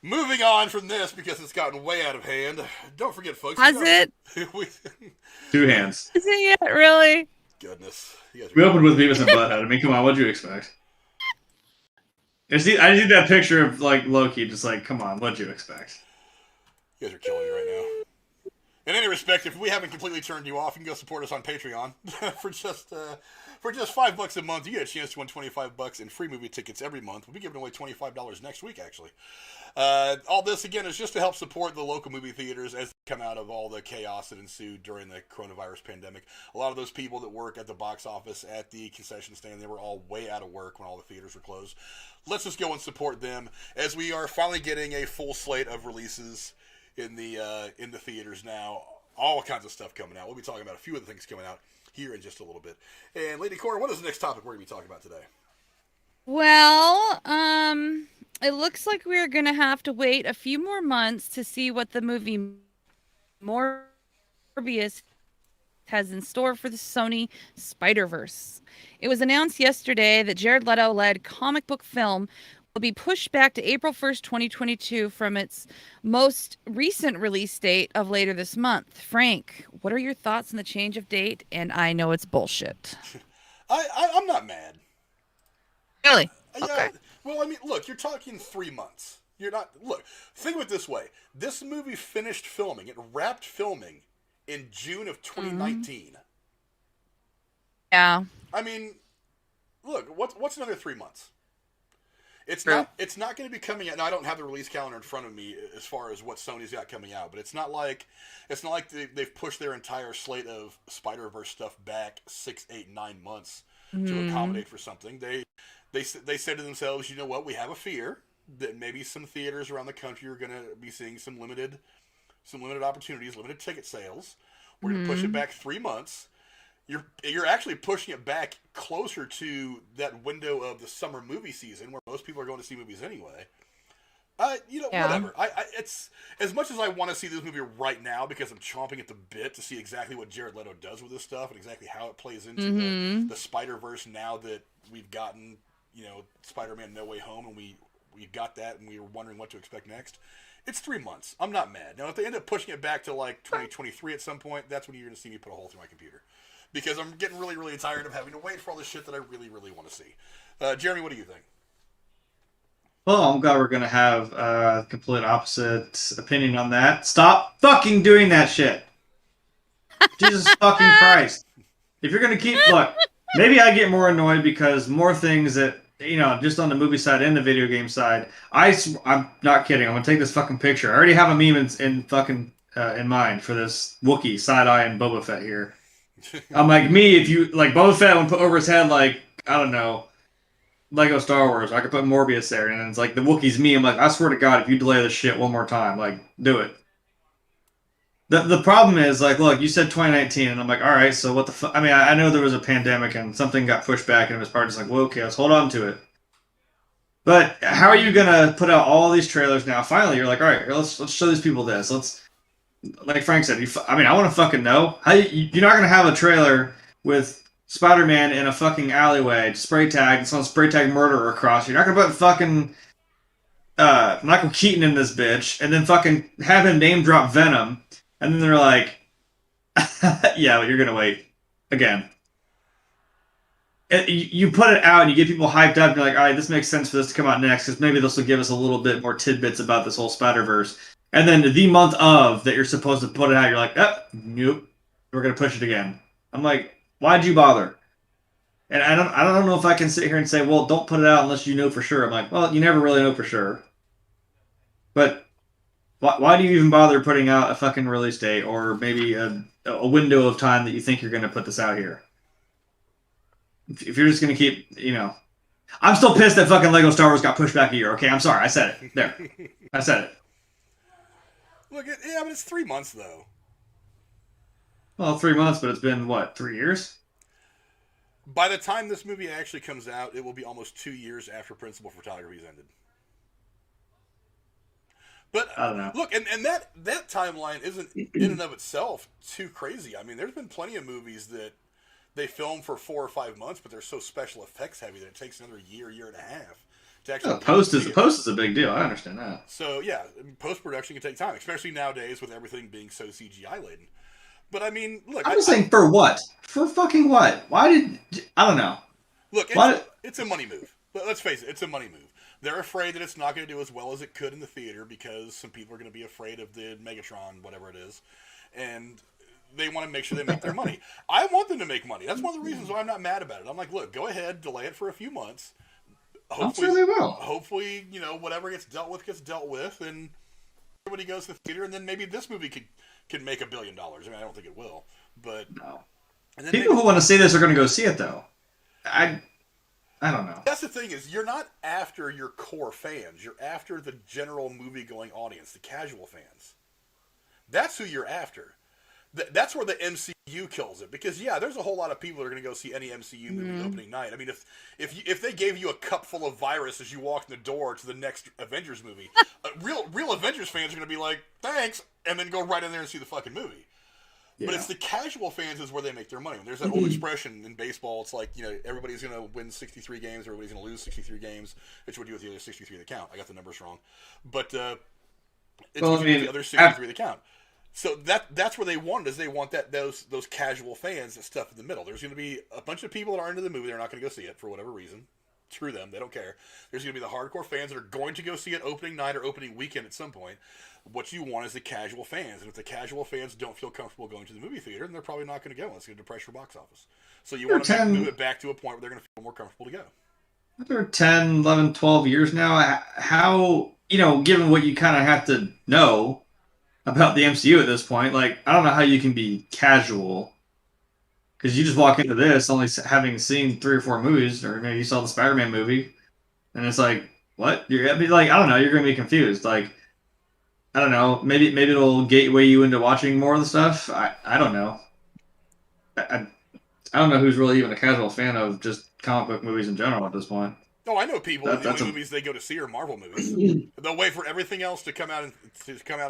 Moving on from this because it's gotten way out of hand. Don't forget, folks. Has it? 2 hands. Is it yet? Really? Goodness. We opened with Beavis and Butthead. I mean, come on, what'd you expect? I see that picture of like Loki, just like, come on, what'd you expect? You guys are killing me right now. In any respect, if we haven't completely turned you off, you can go support us on Patreon for just $5 a month. You get a chance to win $25 in free movie tickets every month. We'll be giving away $25 next week, actually. All this again is just to help support the local movie theaters as they come out of all the chaos that ensued during the coronavirus pandemic. A lot of those people that work at the box office, at the concession stand, they were all way out of work when all the theaters were closed. Let's just go and support them as we are finally getting a full slate of releases in the theaters now. All kinds of stuff coming out. We'll be talking about a few of the things coming out here in just a little bit. And Lady Cora, what is the next topic we're going to be talking about today? Well, it looks like we're going to have to wait a few more months to see what the movie Morbius has in store for the Sony Spider-Verse. It was announced yesterday that Jared Leto-led comic book film will be pushed back to April 1st, 2022 from its most recent release date of later this month. Frank, what are your thoughts on the change of date? And I know it's bullshit. I'm not mad. Really? Yeah, okay. Well, I mean, look, you're talking 3 months. You're not... Look, think of it this way. This movie finished filming. It wrapped filming in June of 2019. Yeah. I mean, look, what's another 3 months? It's True. not. It's not going to be coming out. Now, I don't have the release calendar in front of me as far as what Sony's got coming out, but it's not like they've pushed their entire slate of Spider-Verse stuff back 6, 8, 9 months to accommodate for something. They said to themselves, you know what? We have a fear that maybe some theaters around the country are going to be seeing some limited opportunities, limited ticket sales. We're going to push it back 3 months. You're actually pushing it back closer to that window of the summer movie season where most people are going to see movies anyway. Yeah. Whatever. It's as much as I want to see this movie right now because I'm chomping at the bit to see exactly what Jared Leto does with this stuff and exactly how it plays into the Spider-Verse now that we've gotten, Spider-Man No Way Home and we got that and we were wondering what to expect next. It's 3 months. I'm not mad. Now, if they end up pushing it back to like 2023 at some point, that's when you're going to see me put a hole through my computer. Because I'm getting really, really tired of having to wait for all this shit that I really, really want to see. Jeremy, what do you think? Well, I'm glad we're going to have a complete opposite opinion on that. Stop fucking doing that shit. Jesus fucking Christ. If you're going to keep... Look, maybe I get more annoyed because more things that, just on the movie side and the video game side, I'm not kidding. I'm going to take this fucking picture. I already have a meme in mind for this Wookiee side-eye and Boba Fett here. I'm like, if you... Like, Boba Fett would put over his head, like, I don't know... Lego Star Wars. I could put Morbius there, and it's like the Wookiee's me. I'm like, I swear to God, if you delay this shit one more time, like, do it. The problem is, like, look, you said 2019, and I'm like, all right, so what the fuck? I mean, I know there was a pandemic and something got pushed back, and it was part just like, well, okay, let's hold on to it. But how are you gonna put out all these trailers now? Finally, you're like, all right, let's show these people this. Let's, like Frank said, I want to fucking know how you're not gonna have a trailer with Spider-Man in a fucking alleyway, spray tag, someone spray tag murderer across. You're not gonna put fucking Michael Keaton in this bitch, and then fucking have him name drop Venom, and then they're like, yeah, but you're gonna wait again. You put it out and you get people hyped up. And you're like, all right, this makes sense for this to come out next because maybe this will give us a little bit more tidbits about this whole Spider-Verse. And then the month of that you're supposed to put it out, you're like, nope, we're gonna push it again. I'm like, why'd you bother? And I don't know if I can sit here and say, well, don't put it out unless you know for sure. I'm like, well, you never really know for sure. But why do you even bother putting out a fucking release date or maybe a window of time that you think you're going to put this out here? If you're just going to keep, I'm still pissed that fucking Lego Star Wars got pushed back a year. Okay, I'm sorry. I said it. There. I said it. Look, but it's 3 months, though. Well, 3 months, but it's been, what, 3 years? By the time this movie actually comes out, it will be almost 2 years after principal photography's ended. But I don't know. Look, and that timeline isn't in and of itself too crazy. I mean, there's been plenty of movies that they film for 4 or 5 months, but they're so special effects heavy that it takes another year and a half to actually. Post is a big deal. I understand that. So yeah, post production can take time, especially nowadays with everything being so CGI laden. But I mean, look. I'm saying for what? For fucking what? Why did I don't know. Look, it's a money move. Let's face it, it's a money move. They're afraid that it's not going to do as well as it could in the theater because some people are going to be afraid of the Megatron, whatever it is, and they want to make sure they make their money. I want them to make money. That's one of the reasons why I'm not mad about it. I'm like, look, go ahead, delay it for a few months. Hopefully, I'm sure they will. Hopefully, whatever gets dealt with, and everybody goes to the theater, and then maybe this movie can make $1 billion. I mean, I don't think it will, but no. People who want to see this are going to go see it, though. I don't know. That's the thing is, you're not after your core fans. You're after the general movie-going audience, the casual fans. That's who you're after. That's where the MCU kills it. Because, yeah, there's a whole lot of people that are going to go see any MCU movie opening night. I mean, if they gave you a cup full of virus as you walked in the door to the next Avengers movie, real Avengers fans are going to be like, thanks, and then go right in there and see the fucking movie. Yeah. But it's the casual fans is where they make their money. There's that old expression in baseball. It's like, everybody's going to win 63 games, everybody's going to lose 63 games. It's what you do with the other 63 that count. I got the numbers wrong. But it's the other 63 that count. So that's where they want it, is they want those casual fans, that stuff in the middle. There's going to be a bunch of people that are into the movie. They're not going to go see it for whatever reason. Screw them. They don't care. There's going to be the hardcore fans that are going to go see it opening night or opening weekend at some point. What you want is the casual fans. And if the casual fans don't feel comfortable going to the movie theater, then they're probably not going to go. It's going to depress your box office. So you want to move it back to a point where they're going to feel more comfortable to go. After 10, 11, 12 years now, how, given what you kind of have to know about the MCU at this point, like, I don't know how you can be casual. Because you just walk into this only having seen 3 or 4 movies, or maybe you saw the Spider-Man movie, and it's like, what? You're gonna be like, I don't know, you're gonna be confused. Like, I don't know, maybe it'll gateway you into watching more of the stuff. I don't know. I don't know who's really even a casual fan of just comic book movies in general at this point. Oh, I know people. The only movies they go to see are Marvel movies. They'll wait for everything else to come out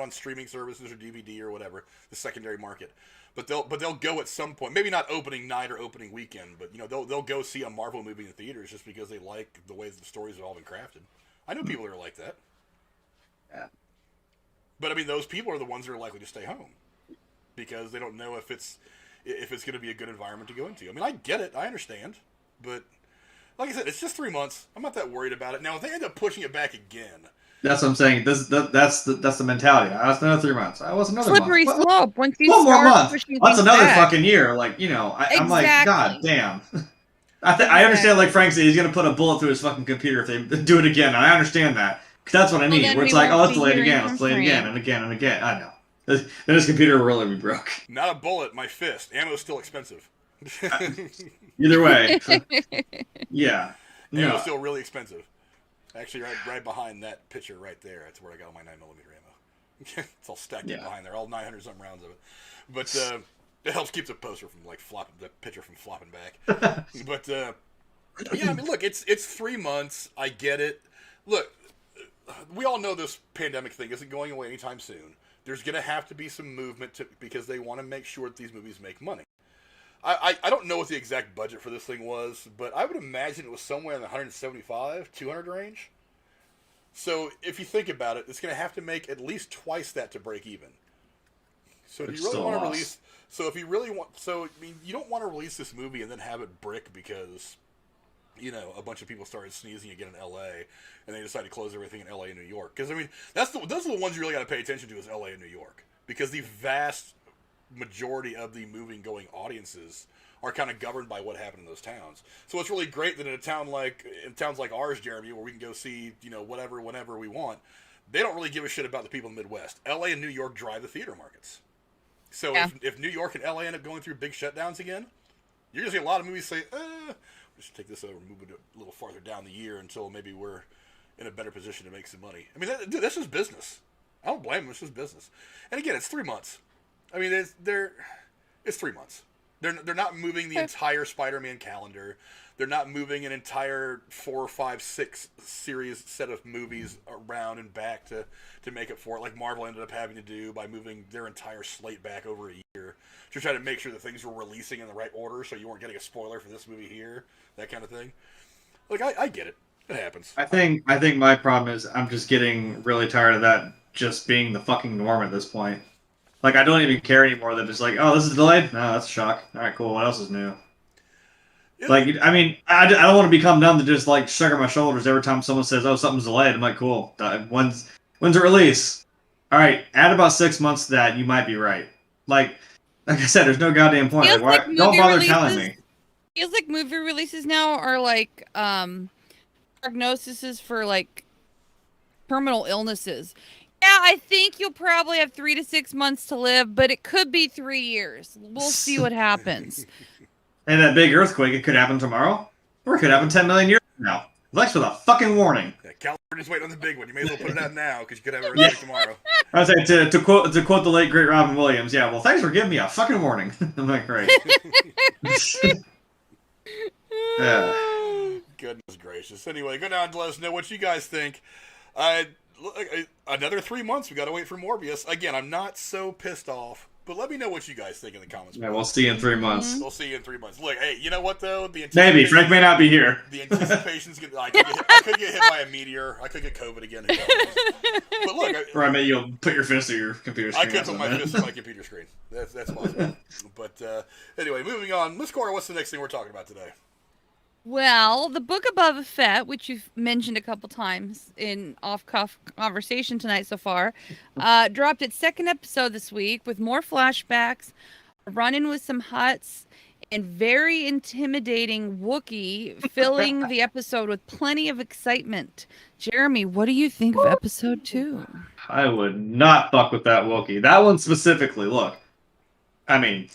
on streaming services or DVD or whatever, the secondary market. But they'll go at some point. Maybe not opening night or opening weekend, but they'll go see a Marvel movie in theaters just because they like the way the stories have all been crafted. I know people that are like that. Yeah. But I mean, those people are the ones that are likely to stay home because they don't know if it's going to be a good environment to go into. I mean, I get it, I understand, but. Like I said, it's just 3 months. I'm not that worried about it. Now, if they end up pushing it back again... That's what I'm saying. That's the mentality. That's another 3 months. I was another slippery month. slope. Once you one more start month. pushing That's things another back. fucking year. Like, I'm like, God damn. I understand, like Frank said, he's going to put a bullet through his fucking computer if they do it again. And I understand that. Because that's what I need. Where it's like, oh, let's delay it again. Let's delay it again and again and again. I know. Then his computer will really be broke. Not a bullet, my fist. Ammo's still expensive. Either way. Yeah. Ammo's still really expensive. Actually, right behind that picture right there, that's where I got all my 9mm ammo. It's all stacked up behind there, all 900 some rounds of it. But it helps keep the poster from flopping, the picture from flopping back. But yeah, I mean, look, it's 3 months. I get it. Look, we all know this pandemic thing isn't going away anytime soon. There's going to have to be some movement because they want to make sure that these movies make money. I don't know what the exact budget for this thing was, but I would imagine it was somewhere in the 175, 200 range. So if you think about it, it's going to have to make at least twice that to break even. So if you really want to release, you don't want to release this movie and then have it brick because, a bunch of people started sneezing again in L.A. and they decided to close everything in L.A. and New York. Because I mean, those are the ones you really got to pay attention to is L.A. and New York, because the vast majority of the moving-going audiences are kind of governed by what happened in those towns. So it's really great that in towns like ours, Jeremy, where we can go see whatever whenever we want, they don't really give a shit about the people in the Midwest. LA and New York drive the theater markets. So if New York and LA end up going through big shutdowns again, you're gonna see a lot of movies say, we should take this over and move it a little farther down the year until maybe we're in a better position to make some money. I mean, this is business. I don't blame them. It's just business. And again, it's 3 months. I mean, it's 3 months. They're not moving the entire Spider-Man calendar. They're not moving an entire 4, 5, 6 series set of movies around and back to make it for it, like Marvel ended up having to do by moving their entire slate back over a year to try to make sure that things were releasing in the right order, so you weren't getting a spoiler for this movie here, that kind of thing. Like I get it. It happens. I think my problem is I'm just getting really tired of that just being the fucking norm at this point. Like, I don't even care anymore that it's like, oh, this is delayed? No, that's a shock. All right, cool. What else is new? Like, I mean, I don't want to become numb to just, like, shrugging my shoulders every time someone says, oh, something's delayed. I'm like, cool. When's it release? All right, add about 6 months to that, you might be right. Like I said, there's no goddamn point. Like, don't bother telling me. Feels like movie releases now are like prognoses for, like, terminal illnesses. Yeah, I think you'll probably have 3 to 6 months to live, but it could be 3 years. We'll see what happens. And that big earthquake, it could happen tomorrow, or it could happen 10 million years from now. Thanks for the fucking warning. Yeah, California's waiting on the big one. You may as well put it out now because you could have an earthquake tomorrow. I was saying to quote the late great Robin Williams. Yeah, well, thanks for giving me a fucking warning. I'm like, great. Yeah. Goodness gracious. Anyway, go down and let us know what you guys think. Another 3 months. We got to wait for Morbius. Again, I'm not so pissed off, but let me know what you guys think in the comments. Yeah, we'll see you in 3 months. We'll see you in 3 months. Look, hey, you know what though? Maybe Frank may not be here. The anticipation's good. I could get hit by a meteor. I could get COVID again. Who knows? But look, or I mean, you'll put your fist through your computer screen. I could put my fist through my computer screen. That's possible. But anyway, moving on. Miss Cora, what's the next thing we're talking about today? Well, the book of Boba Fett, which you've mentioned a couple times in off-cuff conversation tonight so far, dropped its second episode this week with more flashbacks, a run-in with some Hutts, and very intimidating Wookiee, filling the episode with plenty of excitement. Jeremy, what do you think of episode 2? I would not fuck with that Wookiee. That one specifically, look. I mean,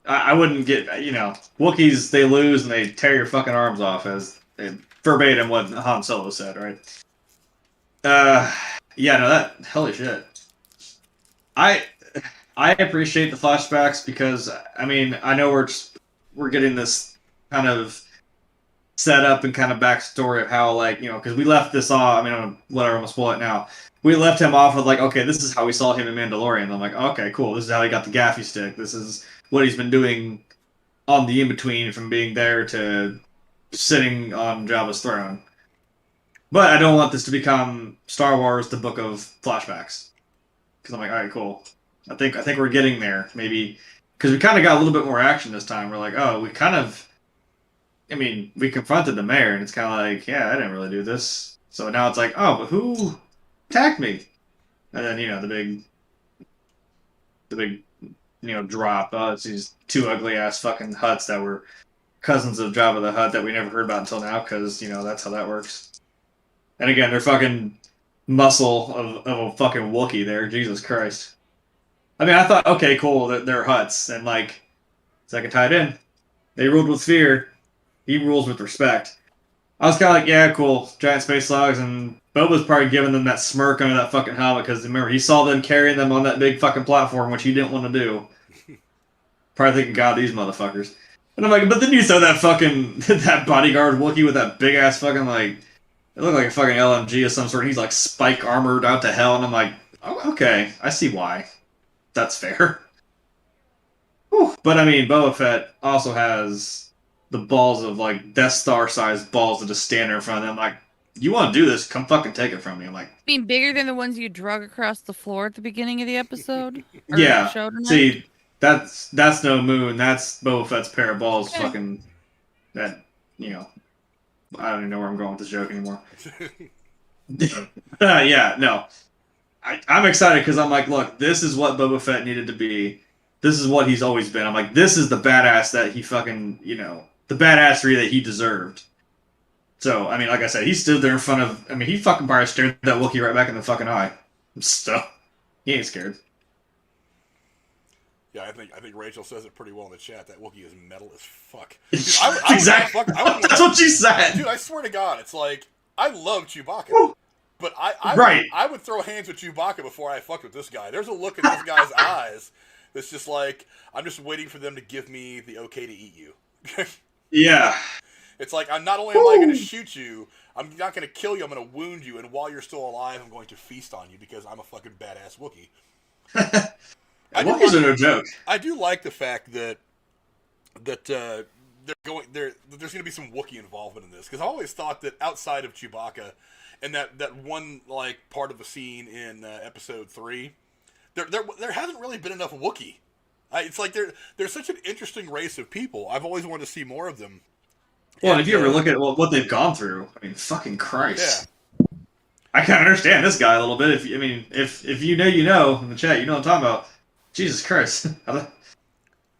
I wouldn't get, Wookiees, they lose and they tear your fucking arms off, as verbatim what Han Solo said, right? Holy shit. I appreciate the flashbacks because, I mean, I know we're getting this kind of setup and kind of backstory of how, like, because we left this off. I mean, whatever, I'm gonna spoil it now. We left him off with like, okay, this is how we saw him in Mandalorian. I'm like, okay, cool. This is how he got the gaffy stick. This is what he's been doing on the in between from being there to sitting on Jabba's throne. But I don't want this to become Star Wars: The Book of Flashbacks, because I'm like, all right, cool. I think we're getting there, maybe, because we kind of got a little bit more action this time. We're like, oh, we kind of, I mean, we confronted the mayor, and it's kind of like, yeah, I didn't really do this. So now it's like, oh, but who attacked me? And then the big, drop. Oh, it's these two ugly ass fucking huts that were cousins of Jabba the Hutt that we never heard about until now, because that's how that works. And again, they're fucking muscle of a fucking Wookiee there. Jesus Christ. I mean, I thought, okay, cool, they're Hutts, and like, so I can tie it in. They ruled with fear. He rules with respect. I was kind of like, yeah, cool, giant space logs, and Boba's probably giving them that smirk under that fucking helmet, because remember, he saw them carrying them on that big fucking platform, which he didn't want to do. Probably thinking, God, these motherfuckers. And I'm like, but then you saw that fucking, that bodyguard Wookiee with that big ass fucking, like, it looked like a fucking LMG of some sort. He's like spike armored out to hell, and I'm like, oh, okay, I see why. That's fair. Whew. But I mean, Boba Fett also has the balls of like Death Star sized balls to just stand there in front of them. Like, you want to do this? Come fucking take it from me. I'm like, Being bigger than the ones you drug across the floor at the beginning of the episode. yeah. Show tonight? See, that's no moon. That's Boba Fett's pair of balls. Okay. Fucking that. I don't even know where I'm going with this joke anymore. Yeah, no. I'm excited because I'm like, look, this is what Boba Fett needed to be. This is what he's always been. I'm like, this is the badass that he fucking, the badassery that he deserved. So, I mean, like I said, he stood there in front of, I mean, he fucking probably stared that Wookiee right back in the fucking eye. So, he ain't scared. Yeah, I think Rachel says it pretty well in the chat. That Wookiee is metal as fuck. Dude, exactly. That's what she said. Dude, I swear to God, it's like, I love Chewbacca. But I would throw hands with Chewbacca before I fucked with this guy. There's a look in this guy's eyes that's just like, I'm just waiting for them to give me the okay to eat you. Yeah. It's like, I'm not only am I going to shoot you, I'm not going to kill you, I'm going to wound you, and while you're still alive, I'm going to feast on you because I'm a fucking badass Wookiee. Wookiees are no joke. I do like the fact that there's going to be some Wookiee involvement in this, because I always thought that outside of Chewbacca and that one like part of the scene in episode 3, there hasn't really been enough Wookiee. It's like they're such an interesting race of people. I've always wanted to see more of them. Well, and if you ever look at what they've gone through, I mean, fucking Christ. Yeah. I kind of understand this guy a little bit. If you know, in the chat, you know what I'm talking about. Jesus Christ.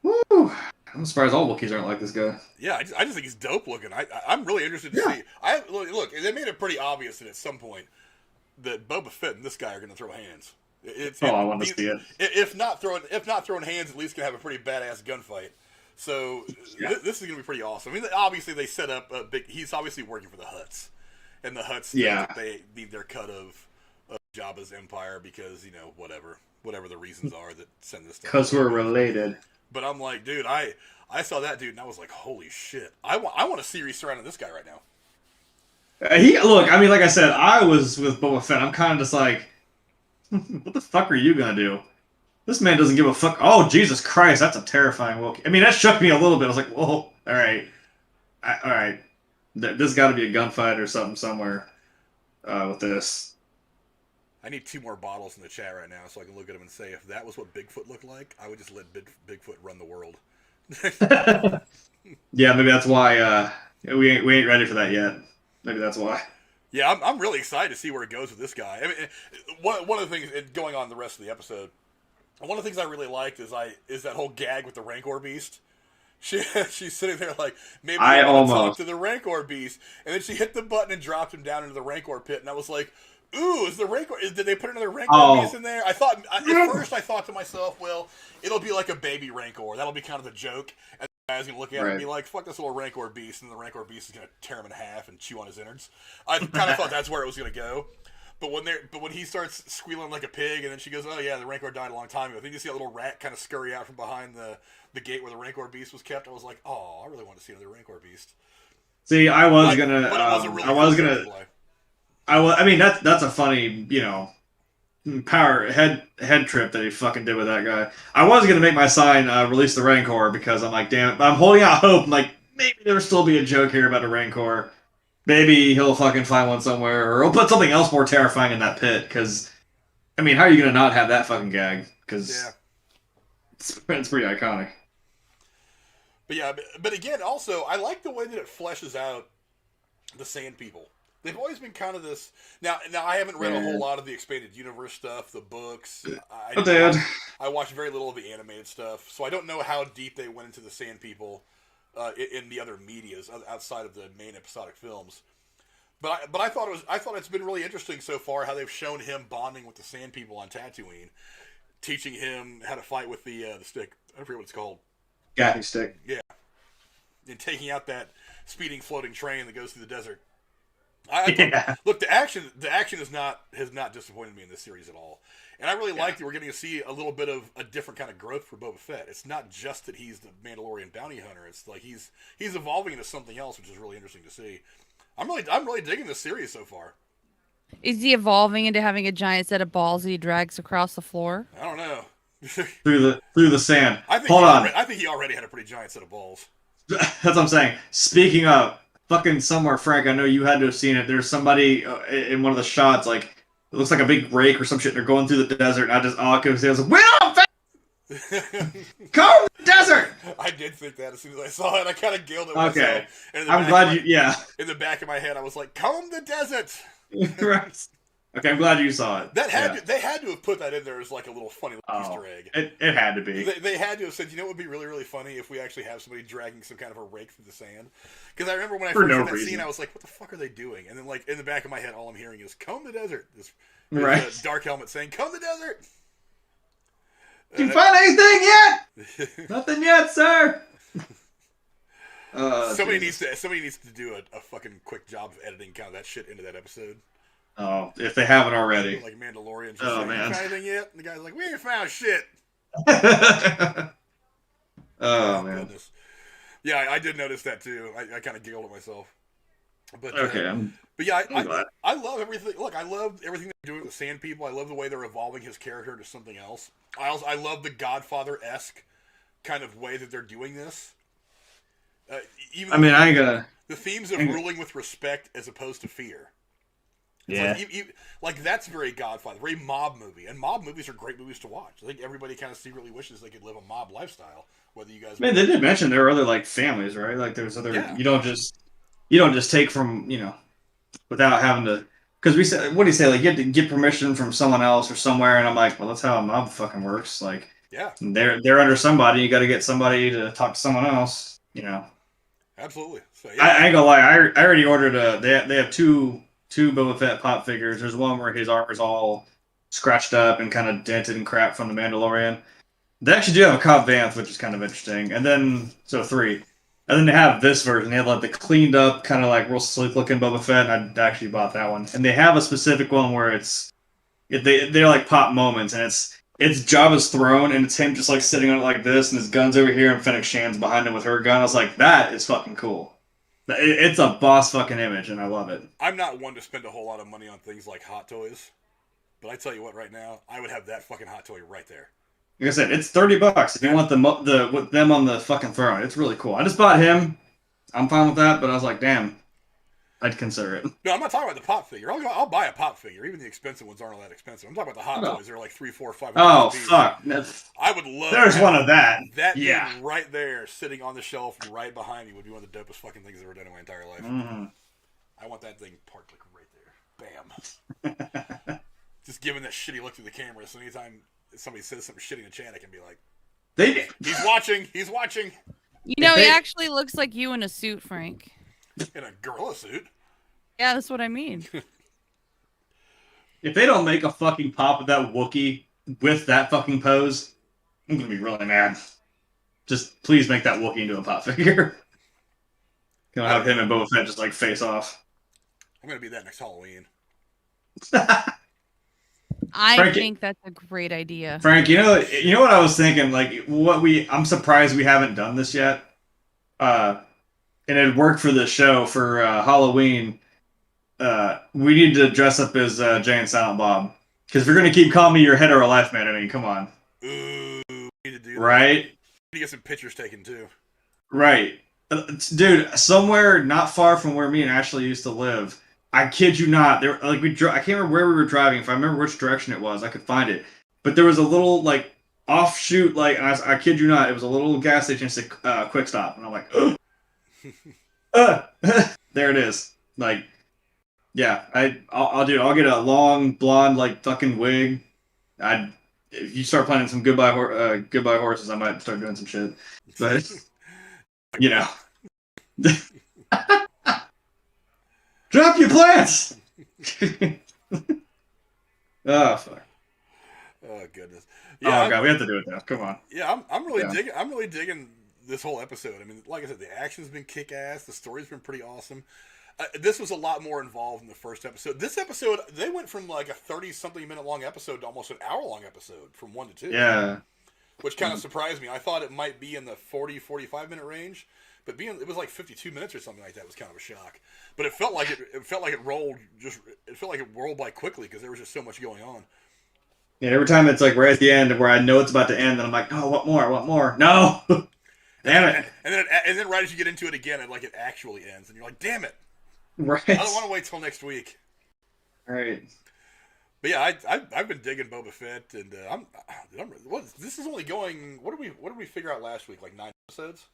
Woo! I'm surprised all Wookiees aren't like this guy. Yeah, I just think he's dope looking. I'm really interested to see. Look, they made it pretty obvious that at some point that Boba Fett and this guy are going to throw hands. I want to see it. If not throwing hands, at least going to have a pretty badass gunfight. So this is going to be pretty awesome. I mean, obviously they set up a big. He's obviously working for the Hutts, and the Hutts they need their cut of Jabba's empire because whatever the reasons are that send this stuff. Because we're related. But I'm like, dude, I saw that dude and I was like, holy shit! I want a series surrounding this guy right now. Look, I mean, like I said, I was with Boba Fett. I'm kind of just like, what the fuck are you gonna do? This man doesn't give a fuck. Oh, Jesus Christ, that's a terrifying Wookiee. I mean, that shook me a little bit. I was like, whoa, all right. There's got to be a gunfight or something somewhere with this. I need 2 more bottles in the chat right now so I can look at them and say, if that was what Bigfoot looked like, I would just let Bigfoot run the world. Yeah, maybe that's why we ain't ready for that yet. Maybe that's why. Yeah, I'm really excited to see where it goes with this guy. I mean, one of the things going on in the rest of the episode, one of the things I really liked is that whole gag with the Rancor Beast. She's sitting there like, maybe I want to talk to the Rancor Beast, and then she hit the button and dropped him down into the Rancor pit, and I was like, ooh, is the Rancor? Did they put another Rancor Beast in there? At first I thought to myself, well, it'll be like a baby Rancor. That'll be kind of the joke, and the guy's gonna look at it and be like, fuck this little Rancor Beast, and the Rancor Beast is gonna tear him in half and chew on his innards. I kind of thought that's where it was gonna go. But when he starts squealing like a pig, and then she goes, "Oh yeah, the Rancor died a long time ago." Then you see a little rat kind of scurry out from behind the gate where the Rancor Beast was kept. I was like, "Oh, I really want to see another Rancor Beast." See, I was gonna. But it wasn't really I was for gonna. gameplay. I mean, that's a funny, power head trip that he fucking did with that guy. I was gonna make my sign release the Rancor because I'm like, damn it. I'm holding out hope. I'm like, maybe there'll still be a joke here about a Rancor. Maybe he'll fucking find one somewhere, or he'll put something else more terrifying in that pit. Because, I mean, how are you gonna not have that fucking gag? Because it's pretty iconic. But yeah, but again, also, I like the way that it fleshes out the Sand People. They've always been kind of this. Now I haven't read a whole lot of the expanded universe stuff, the books. I watched very little of the animated stuff, so I don't know how deep they went into the Sand People in the other medias outside of the main episodic films. But I thought it's been really interesting so far how they've shown him bonding with the Sand People on Tatooine, teaching him how to fight with the stick. I forget what it's called. Gaffy stick. Yeah, and taking out that speeding floating train that goes through the desert. Look, the action has not disappointed me in this series at all, and I really like that we're getting to see a little bit of a different kind of growth for Boba Fett. It's not just that he's the Mandalorian bounty hunter; it's like he's evolving into something else, which is really interesting to see. I'm really digging this series so far. Is he evolving into having a giant set of balls that he drags across the floor? I don't know. through the sand. I think he already had a pretty giant set of balls. That's what I'm saying. Speaking of. Fucking somewhere, Frank, I know you had to have seen it. There's somebody in one of the shots, like, it looks like a big rake or some shit. They're going through the desert, and I was like, Come the desert! I did think that as soon as I saw it. I kind of giggled at myself. Okay. I'm glad in the back of my head, I was like, comb the desert! Right. Okay, I'm glad you saw it. They had to have put that in there as like a little funny Easter egg. It had to be. They had to have said, you know what would be really, really funny if we actually have somebody dragging some kind of a rake through the sand? Because I remember when I first saw that scene, I was like, what the fuck are they doing? And then like in the back of my head, all I'm hearing is, comb the desert. This dark helmet saying, comb the desert! Did you find anything yet? Nothing yet, sir! Somebody needs to do a fucking quick job of editing kind of that shit into that episode. Oh, if they haven't already. Like Mandalorian. Just saying, man. You found anything yet? And the guy's like, we ain't found shit. Oh, man. Goodness. Yeah, I did notice that too. I kind of giggled at myself. But but yeah, I love everything. Look, I love everything they're doing with the Sand People. I love the way they're evolving his character to something else. I love the Godfather-esque kind of way that they're doing this. The themes of ruling with respect as opposed to fear. Like that's very Godfather, very mob movie, and mob movies are great movies to watch. I think everybody kind of secretly wishes they could live a mob lifestyle. Whether you guys, they did mention there are other like families, right? Like there's other. Yeah. You don't just take from without having to. Because we said, what do you say? Like you have to get permission from someone else or somewhere, and I'm like, well, that's how a mob fucking works. Like, yeah, they're under somebody. You got to get somebody to talk to someone else. Absolutely. So, yeah. I ain't gonna lie. I already ordered They have two Boba Fett pop figures. There's one where his armor's all scratched up and kind of dented and crap from the Mandalorian. They actually do have a Cobb Vanth, which is kind of interesting. And then, so 3. And then they have this version. They have like the cleaned up, kind of like real sleek looking Boba Fett. And I actually bought that one. And they have a specific one where they're like pop moments, and it's Jabba's throne, and it's him just like sitting on it like this, and his gun's over here, and Fennec Shan's behind him with her gun. I was like, that is fucking cool. It's a boss fucking image, and I love it. I'm not one to spend a whole lot of money on things like Hot Toys, but I tell you what, right now, I would have that fucking Hot Toy right there. Like I said, it's $30 if you want the with them on the fucking throne. It's really cool. I just bought him. I'm fine with that, but I was like, damn, I'd consider it. No, I'm not talking about the pop figure. I'll buy a pop figure. Even the expensive ones aren't all that expensive. I'm talking about the Hot Toys. They're like $3, $4, $5. Oh fuck! I would love. There's one of that. That thing right there, sitting on the shelf right behind me, would be one of the dopest fucking things I've ever done in my entire life. Mm-hmm. I want that thing parked like right there. Bam. Just giving that shitty look through the camera. So anytime somebody says something shitty in the chat, I can be like, "He's watching. He's watching." He actually looks like you in a suit, Frank. In a gorilla suit. Yeah, that's what I mean. If they don't make a fucking pop of that Wookiee with that fucking pose, I'm gonna be really mad. Just please make that Wookiee into a pop figure. Can I have him and Boba Fett just like face off? I'm gonna be that next Halloween. I think that's a great idea. Frank, you know what I was thinking? Like I'm surprised we haven't done this yet. and it worked for the show for Halloween. We need to dress up as Jay and Silent Bob because we're gonna keep calling me your head or a life man. I mean, come on. Ooh, we need to do that. Right? We need to get some pictures taken too. Right. Dude, somewhere not far from where me and Ashley used to live, I kid you not, there like I can't remember where we were driving. If I remember which direction it was, I could find it. But there was a little like offshoot, like I kid you not, it was a little gas station that said Quick Stop, and I'm like, there it is. Like, yeah, I'll get a long blonde like fucking wig. If you start planning some goodbye horses, I might start doing some shit. But you know, drop your plants. Oh fuck. Oh goodness. Yeah, oh god, we have to do it now. Come on. Yeah, I'm really digging this whole episode. I mean, like I said, the action's been kick ass. The story's been pretty awesome. This was a lot more involved in the first episode. This episode, they went from like a 30-something minute long episode to almost an hour long episode from 1 to 2. Yeah. Which kind of surprised me. I thought it might be in the 40-45 minute range, but it was like 52 minutes or something like that. It was kind of a shock. But it felt like it rolled by quickly because there was just so much going on. Yeah, every time it's like right at the end where I know it's about to end, and I'm like, oh, what more? No, damn it! And then right as you get into it again, it actually ends, and you're like, damn it! Right. I don't want to wait till next week. Right. But yeah, I've been digging Boba Fett, and this is only going. What did we figure out last week? Like 9 episodes,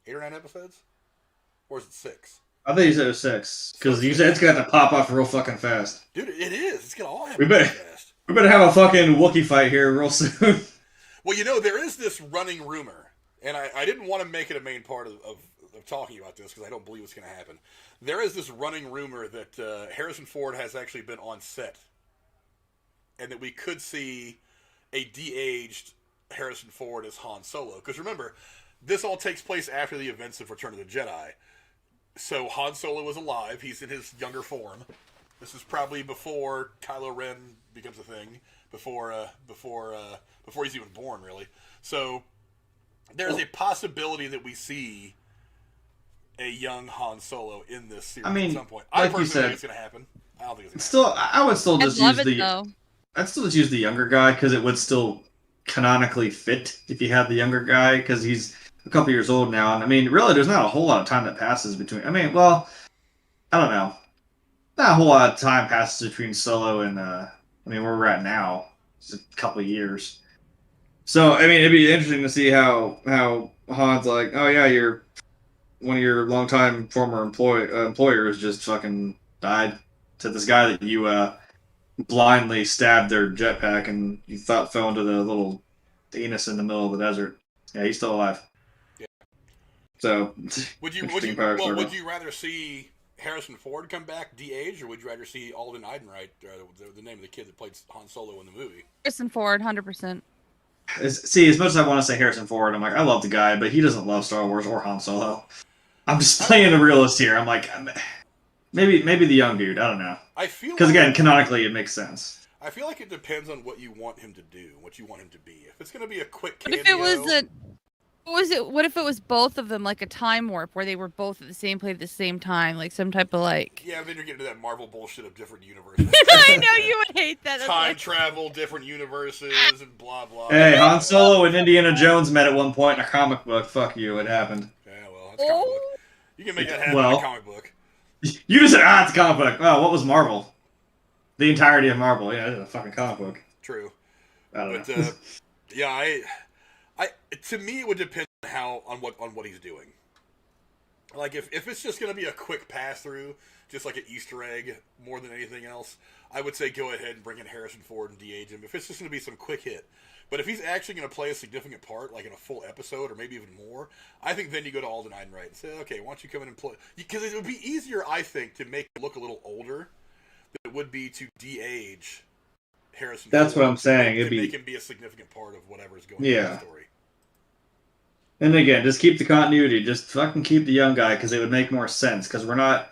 8 or 9 episodes, or is it 6? I thought you said it was 6 because you said it's got to pop off real fucking fast. Dude, it is. It's gonna all happen real fast. We better have a fucking Wookiee fight here real soon. Well, there is this running rumor, and I didn't want to make it a main part of talking about this because I don't believe it's going to happen. There is this running rumor that Harrison Ford has actually been on set, and that we could see a de-aged Harrison Ford as Han Solo. Because remember, this all takes place after the events of Return of the Jedi. So Han Solo was alive. He's in his younger form. This is probably before Kylo Ren becomes a thing. Before he's even born, really. So there's a possibility that we see a young Han Solo in this series at some point. I personally think it's going to happen. I don't think it's going to happen. I would still just use though. I'd still just use the younger guy because it would still canonically fit if you had the younger guy because he's a couple years old now. And I mean, really, there's not a whole lot of time that passes between. I mean, well, I don't know. Not a whole lot of time passes between Solo and where we're at now. It's a couple of years. So I mean, it'd be interesting to see how Han's like, oh yeah, you're one of your longtime former employers just fucking died to this guy that you blindly stabbed their jetpack and you thought fell into the little anus in the middle of the desert. Yeah, he's still alive. Yeah. So would you rather see Harrison Ford come back de-aged, or would you rather see Alden Ehrenreich, the name of the kid that played Han Solo in the movie? Harrison Ford, 100%. See, as much as I want to say Harrison Ford, I'm like, I love the guy, but he doesn't love Star Wars or Han Solo. I'm just playing a realist here. I'm like, maybe the young dude. I don't know. I feel because again, canonically, it makes sense. I feel like it depends on what you want him to do, what you want him to be. If it's going to be a quick cameo, what if it was both of them, like a time warp where they were both at the same place at the same time, like some type of like. Yeah, then you're getting to that Marvel bullshit of different universes. I know you would hate that. Time travel, different universes, and blah blah. Hey, Han Solo and Indiana Jones met at one point in a comic book. Fuck you, it happened. Yeah, well, that's comic book. You can make that happen in a comic book. You just said, it's a comic book. Oh, what was Marvel? The entirety of Marvel. Yeah, it's a fucking comic book. True. I don't know. Yeah, to me, it would depend on what he's doing. Like, if it's just going to be a quick pass-through, just like an Easter egg, more than anything else, I would say go ahead and bring in Harrison Ford and de-age him. If it's just going to be some quick hit. But if he's actually going to play a significant part, like in a full episode, or maybe even more, I think then you go to Alden Ehrenreich and say, okay, why don't you come in and play? Because it would be easier, I think, to make him look a little older than it would be to de-age Harrison Ford. That's what I'm saying. To make him be a significant part of whatever's going on in the story. And again, just keep the continuity. Just fucking keep the young guy, because it would make more sense. Because we're not,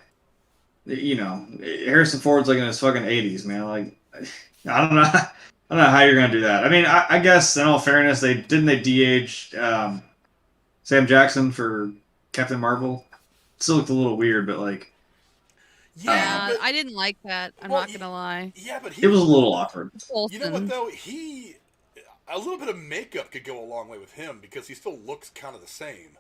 Harrison Ford's like in his fucking 80s, man. Like, I don't know how you're gonna do that. I mean, I guess in all fairness, they de-age Sam Jackson for Captain Marvel. still looked a little weird, but like, Yeah, but, I didn't like that. I'm well, not gonna lie. Yeah, but it was a little awkward. You know what Coulson. though? A little bit of makeup could go a long way with him because he still looks kind of the same.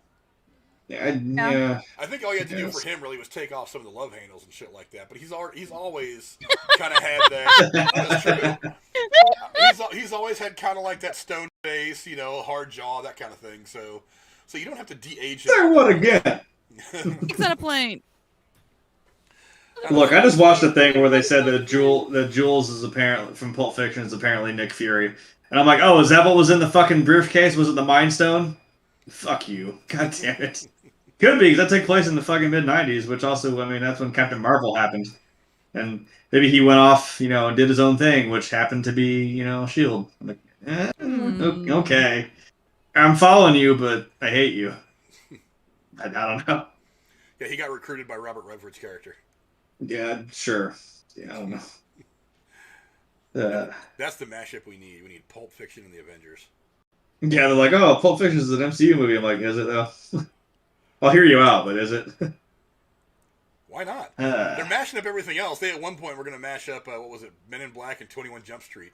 Yeah. I think all you had to do for him really was take off some of the love handles and shit like that. But he's always kind of had that. That's true. He's always had kind of like that stone face, you know, hard jaw, that kind of thing. So you don't have to de-age him. There, what again? It's on a plane. Look, I just watched a thing where they said that Jules is apparently from Pulp Fiction is apparently Nick Fury, and I'm like, oh, is that what was in the fucking briefcase? Was it the Mind Stone? Fuck you, god damn it. Could be, because that took place in the fucking mid-90s, which also, I mean, that's when Captain Marvel happened. And maybe he went off, you know, and did his own thing, which happened to be, you know, S.H.I.E.L.D. I'm like, okay. I'm following you, but I hate you. I don't know. Yeah, he got recruited by Robert Redford's character. Yeah, sure. Yeah, I don't know. That's the mashup we need. We need Pulp Fiction and the Avengers. Yeah, they're like, oh, Pulp Fiction is an MCU movie. I'm like, is it though? I'll hear you out, but is it? Why not? They're mashing up everything else. They at one point were going to mash up, what was it, Men in Black and 21 Jump Street.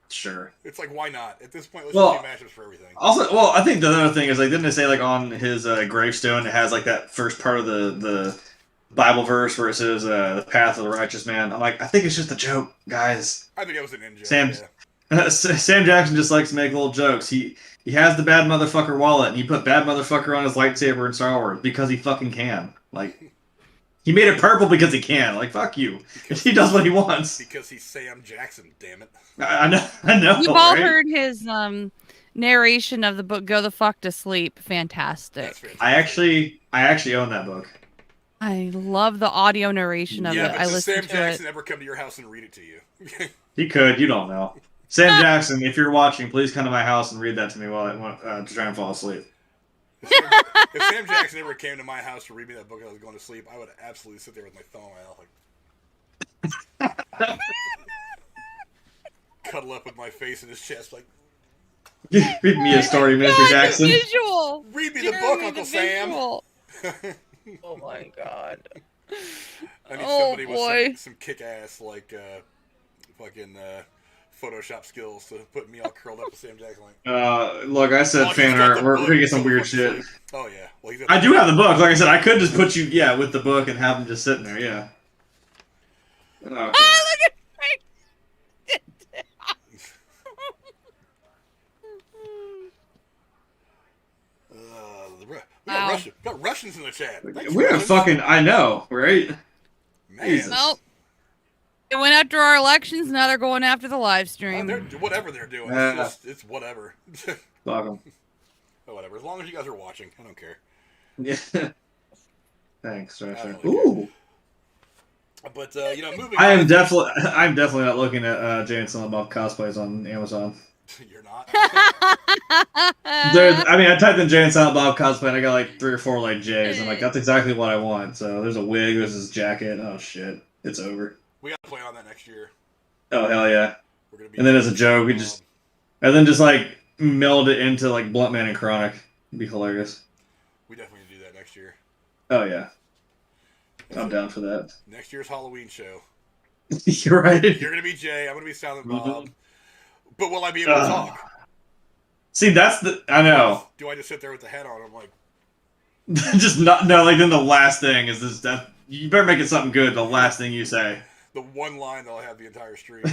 Sure. It's like, why not? At this point, let's just do mashups for everything. Also, well, I think the other thing is, like, didn't they say, like, on his gravestone, it has, like, that first part of the Bible verse where it says, the path of the righteous man. I'm like, I think it's just a joke, guys. I think it was an in-joke, Sam Jackson just likes to make little jokes. He has the bad motherfucker wallet, and he put bad motherfucker on his lightsaber in Star Wars because he fucking can. Like, he made it purple because he can. Like, fuck you. He does what he wants. Because he's Sam Jackson, damn it. I know. You've all heard his narration of the book "Go the Fuck to Sleep." Fantastic. I actually own that book. I love the audio narration of it. But I does listened Sam to Jackson it. ever come to your house and read it to you? He could. You don't know. Sam Jackson, if you're watching, please come to my house and read that to me while to try and fall asleep. If Sam Jackson ever came to my house to read me that book as I was going to sleep, I would absolutely sit there with my thumb on my mouth, like cuddle up with my face in his chest, like. Read me a story, Mr. Jackson. Visual. Read me the book, Uncle Sam. Oh my god. I need somebody with some kick-ass, like, fucking Photoshop skills to put me all curled up with Sam Jackson. Like, look, I said fan art. We're gonna get some weird shit. Oh yeah. Well, I do have the book. Like I said, I could just put you, with the book and have him just sitting there. Yeah. Okay. Oh, look at we got Russians in the chat. We're fucking. I know, right? Man. Well, they went after our elections. Now they're going after the live stream. Whatever they're doing, it's whatever. Fuck them. Whatever. As long as you guys are watching, I don't care. Yeah. Thanks, Russia. Really Ooh. But moving. I'm definitely not looking at Jay and Silent Bob cosplays on Amazon. You're not. I typed in Jay and Silent Bob cosplay, and I got like 3 or 4 like Jays. I'm like, that's exactly what I want. So there's a wig, there's this jacket. Oh shit, it's over. We got to plan on that next year. Oh hell yeah! And then as a joke, and then just like meld it into like Bluntman and Chronic. It'd be hilarious. We definitely need to do that next year. Oh yeah, I'm down for that. Next year's Halloween show. You're right. You're gonna be Jay. I'm gonna be Silent Bob. But will I be able to talk? See, I know. Do I just sit there with the head on? I'm like, just not. No, like then the last thing is this. That you better make it something good. The last thing you say. The one line that'll have the entire stream.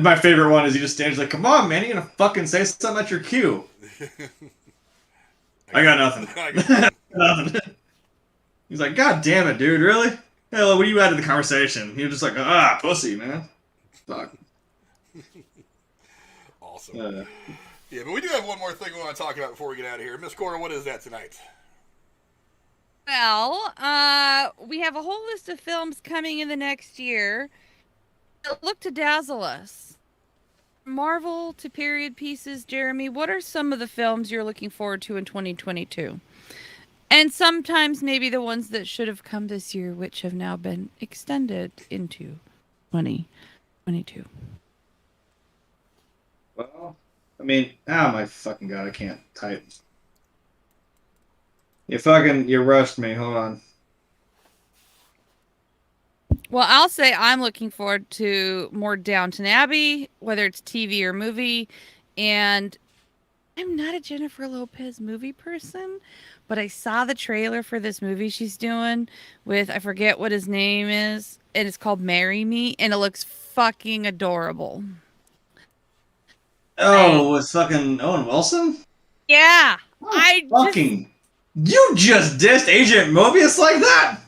My favorite one is he just stands like, "Come on, man, you gonna fucking say something at your cue?" I got nothing. Nothing. He's like, "God damn it, dude, really? Hell, what are you adding to the conversation?" You're just like, pussy, man. Fuck. Awesome. Yeah, but we do have one more thing we want to talk about before we get out of here. Miss Cora, what is that tonight? Well, we have a whole list of films coming in the next year that look to dazzle us. Marvel to period pieces, Jeremy, what are some of the films you're looking forward to in 2022? And sometimes maybe the ones that should have come this year, which have now been extended into 2022. Well, I mean, my fucking god, I can't type. You rushed me. Hold on. Well, I'll say I'm looking forward to more Downton Abbey, whether it's TV or movie. And I'm not a Jennifer Lopez movie person, but I saw the trailer for this movie she's doing with, I forget what his name is, and it's called Marry Me, and it looks fucking adorable. Oh, with fucking Owen Wilson? Yeah. Oh, you just dissed Agent Morbius like that?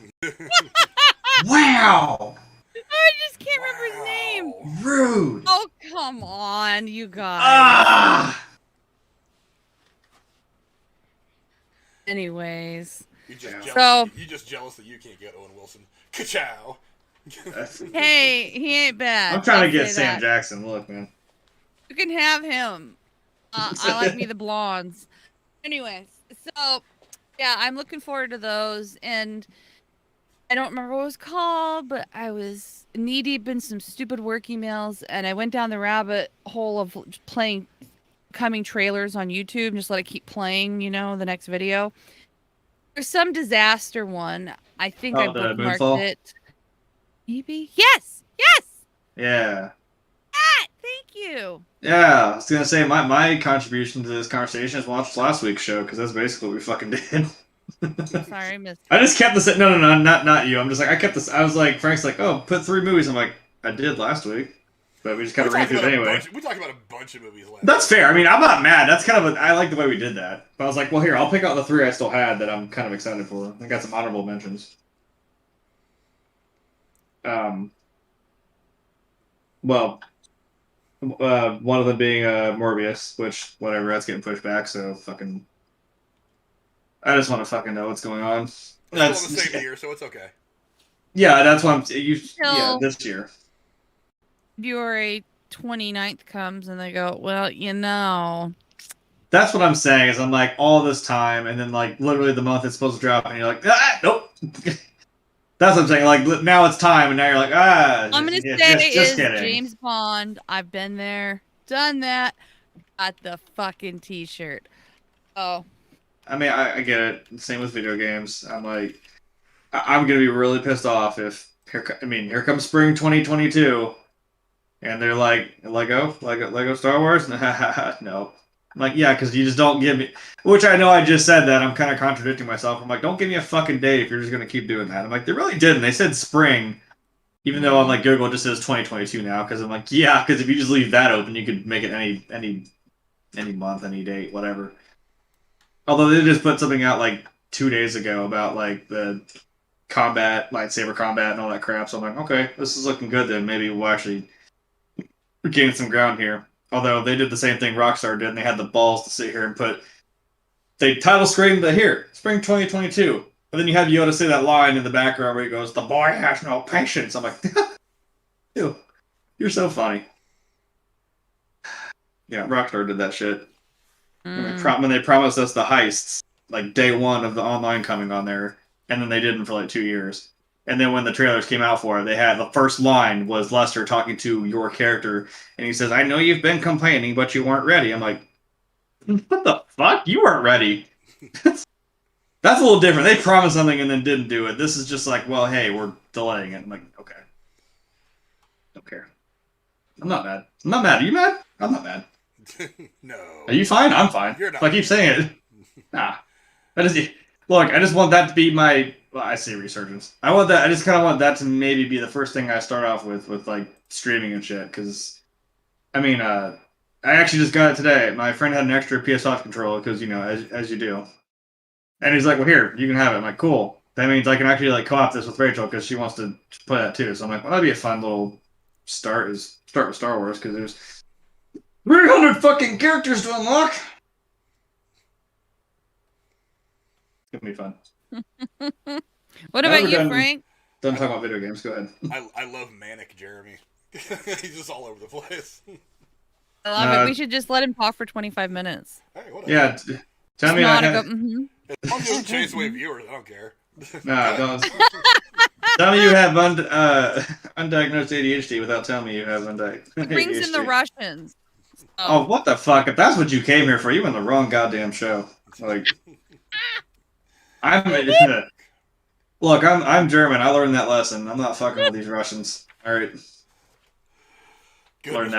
Wow. I just can't remember his name. Rude. Oh, come on, you guys. Ah. Anyways. You're just jealous that you can't get Owen Wilson. Ka-chow. Hey, he ain't bad. I'm trying to get Sam Jackson. Look, man. You can have him. I like me the blondes. Anyways, so yeah, I'm looking forward to those, and I don't remember what it was called, but I was knee deep in some stupid work emails, and I went down the rabbit hole of playing coming trailers on YouTube, and just let it keep playing, the next video. There's some disaster one. I think I bookmarked it. Maybe? Yes! Yeah. Thank you. Yeah, I was gonna say my contribution to this conversation is watch last week's show, because that's basically what we fucking did. Sorry, I missed it. I just kept this. No, not you. I'm just like, I kept this. I was like, Frank's like, oh, put 3 movies. I'm like, I did last week, but we just kind of ran through it anyway. We talked about a bunch of movies last That's fair. I mean, I'm not mad. That's kind of I like the way we did that. But I was like, well, here, I'll pick out the 3 I still had that I'm kind of excited for. I got some honorable mentions. Well, one of them being Morbius, which whatever, that's getting pushed back. So fucking, I just want to fucking know what's going on. That's the same year, so it's okay. Yeah, that's what I'm. Yeah, this year. February 29th comes and they go, well, That's what I'm saying. Is I'm like all this time, and then like literally the month it's supposed to drop, and you're like, nope. That's what I'm saying. Like now it's time, and now you're like, I'm gonna say just kidding. James Bond. I've been there, done that. Got the fucking T-shirt. Oh. I mean, I get it. Same with video games. I'm like, I'm gonna be really pissed off if here comes spring 2022, and they're like Lego Star Wars. No. I'm like, yeah, because you just don't give me. Which I know I just said that. I'm kind of contradicting myself. I'm like, don't give me a fucking date if you're just gonna keep doing that. I'm like, they really didn't. They said spring, even though I'm like Google just says 2022 now. Because I'm like, yeah, because if you just leave that open, you could make it any month, any date, whatever. Although they just put something out like 2 days ago about like the lightsaber combat and all that crap. So I'm like, okay, this is looking good then. Maybe we'll actually gain some ground here. Although they did the same thing Rockstar did, and they had the balls to sit here and they title screened here, spring 2022. But then you have Yoda say that line in the background where he goes, "The boy has no patience." I'm like, ew, you're so funny. Yeah, Rockstar did that shit. When they promised us the heists, like day 1 of the online coming on there, and then they didn't for like 2 years. And then when the trailers came out for it, they had the first line was Lester talking to your character, and he says, "I know you've been complaining, but you weren't ready." I'm like, what the fuck? You weren't ready. That's a little different. They promised something and then didn't do it. This is just like, well, hey, we're delaying it. I'm like, okay. Don't care. I'm not mad. I'm not mad. Are you mad? I'm not mad. No. Are you fine? I'm fine. You're not. If I keep saying it. Nah. Look, I just want that to be my... Well, I say resurgence. I just kind of want that to maybe be the first thing I start off with like streaming and shit. Because, I mean, I actually just got it today. My friend had an extra PS5 controller because, as you do. And he's like, well, here, you can have it. I'm like, cool. That means I can actually like co-op this with Rachel because she wants to play that too. So I'm like, well, that'd be a fun little start with Star Wars because there's 300 fucking characters to unlock. It's gonna be fun. What about you, Frank? Don't talk about video games. Go ahead. I love Manic Jeremy. He's just all over the place. I love it. We should just let him talk for 25 minutes. Hey, whatever. Yeah. Tell me. I'm doing chase away viewers. I don't care. No, don't. Tell me you have undiagnosed ADHD without telling me you have undiagnosed ADHD. He brings in the Russians. Oh, what the fuck? If that's what you came here for, you in the wrong goddamn show. Like, I'm look. I'm German. I learned that lesson. I'm not fucking with these Russians. All right, learn Goodness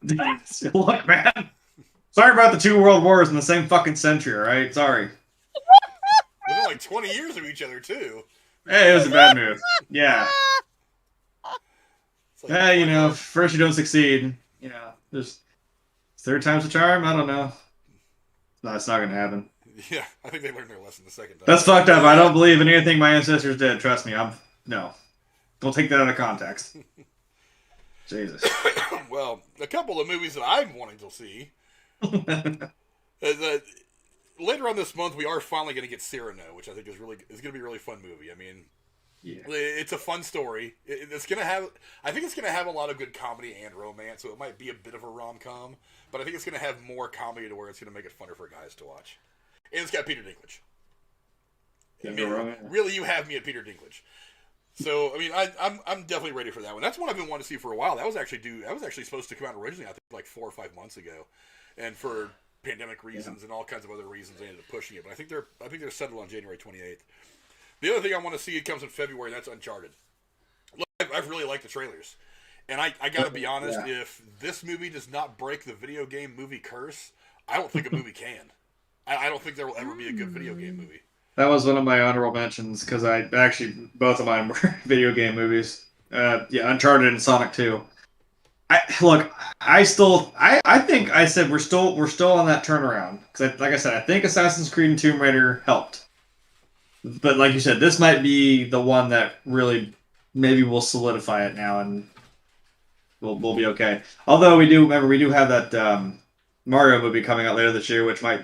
that gracious. one. Look, man. Sorry about the two world wars in the same fucking century. All right, sorry. Within like 20 years of each other too. Hey, it was a bad move. Yeah. It's like, Hey, you know, why first you don't succeed. You know, just third time's a charm. I don't know. No, it's not gonna happen. yeah, I think they learned their lesson the second time. That's fucked up. I don't believe in anything my ancestors did. Trust me. No. Don't take that out of context. Jesus. Well, a couple of movies that I'm wanting to see. Later on this month, we are finally going to get Cyrano, which I think is going to be a really fun movie. I mean, Yeah. it's a fun story. It's going to have, I think it's going to have a lot of good comedy and romance, so it might be a bit of a rom-com, but I think it's going to have more comedy to where it's going to make it funner for guys to watch. And it's got Peter Dinklage. I mean, really, you have me at Peter Dinklage. So, I mean, I'm definitely ready for that one. That's one I've been wanting to see for a while. That was actually supposed to come out originally, I think, like 4 or 5 months ago, and for pandemic reasons and all kinds of other reasons, they ended up pushing it. But I think they're settled on January 28th. The other thing I want to see, it comes in February, and that's Uncharted. Look, I've really liked the trailers, and I got to be honest, if this movie does not break the video game movie curse, I don't think a movie can. I don't think there will ever be a good video game movie. That was one of my honorable mentions because I actually both of mine were video game movies. Uncharted and Sonic 2. I think I said we're still on that turnaround because like I said, I think Assassin's Creed and Tomb Raider helped, but like you said, this might be the one that really maybe will solidify it now and we'll be okay. Although we do have that Mario movie coming out later this year, which might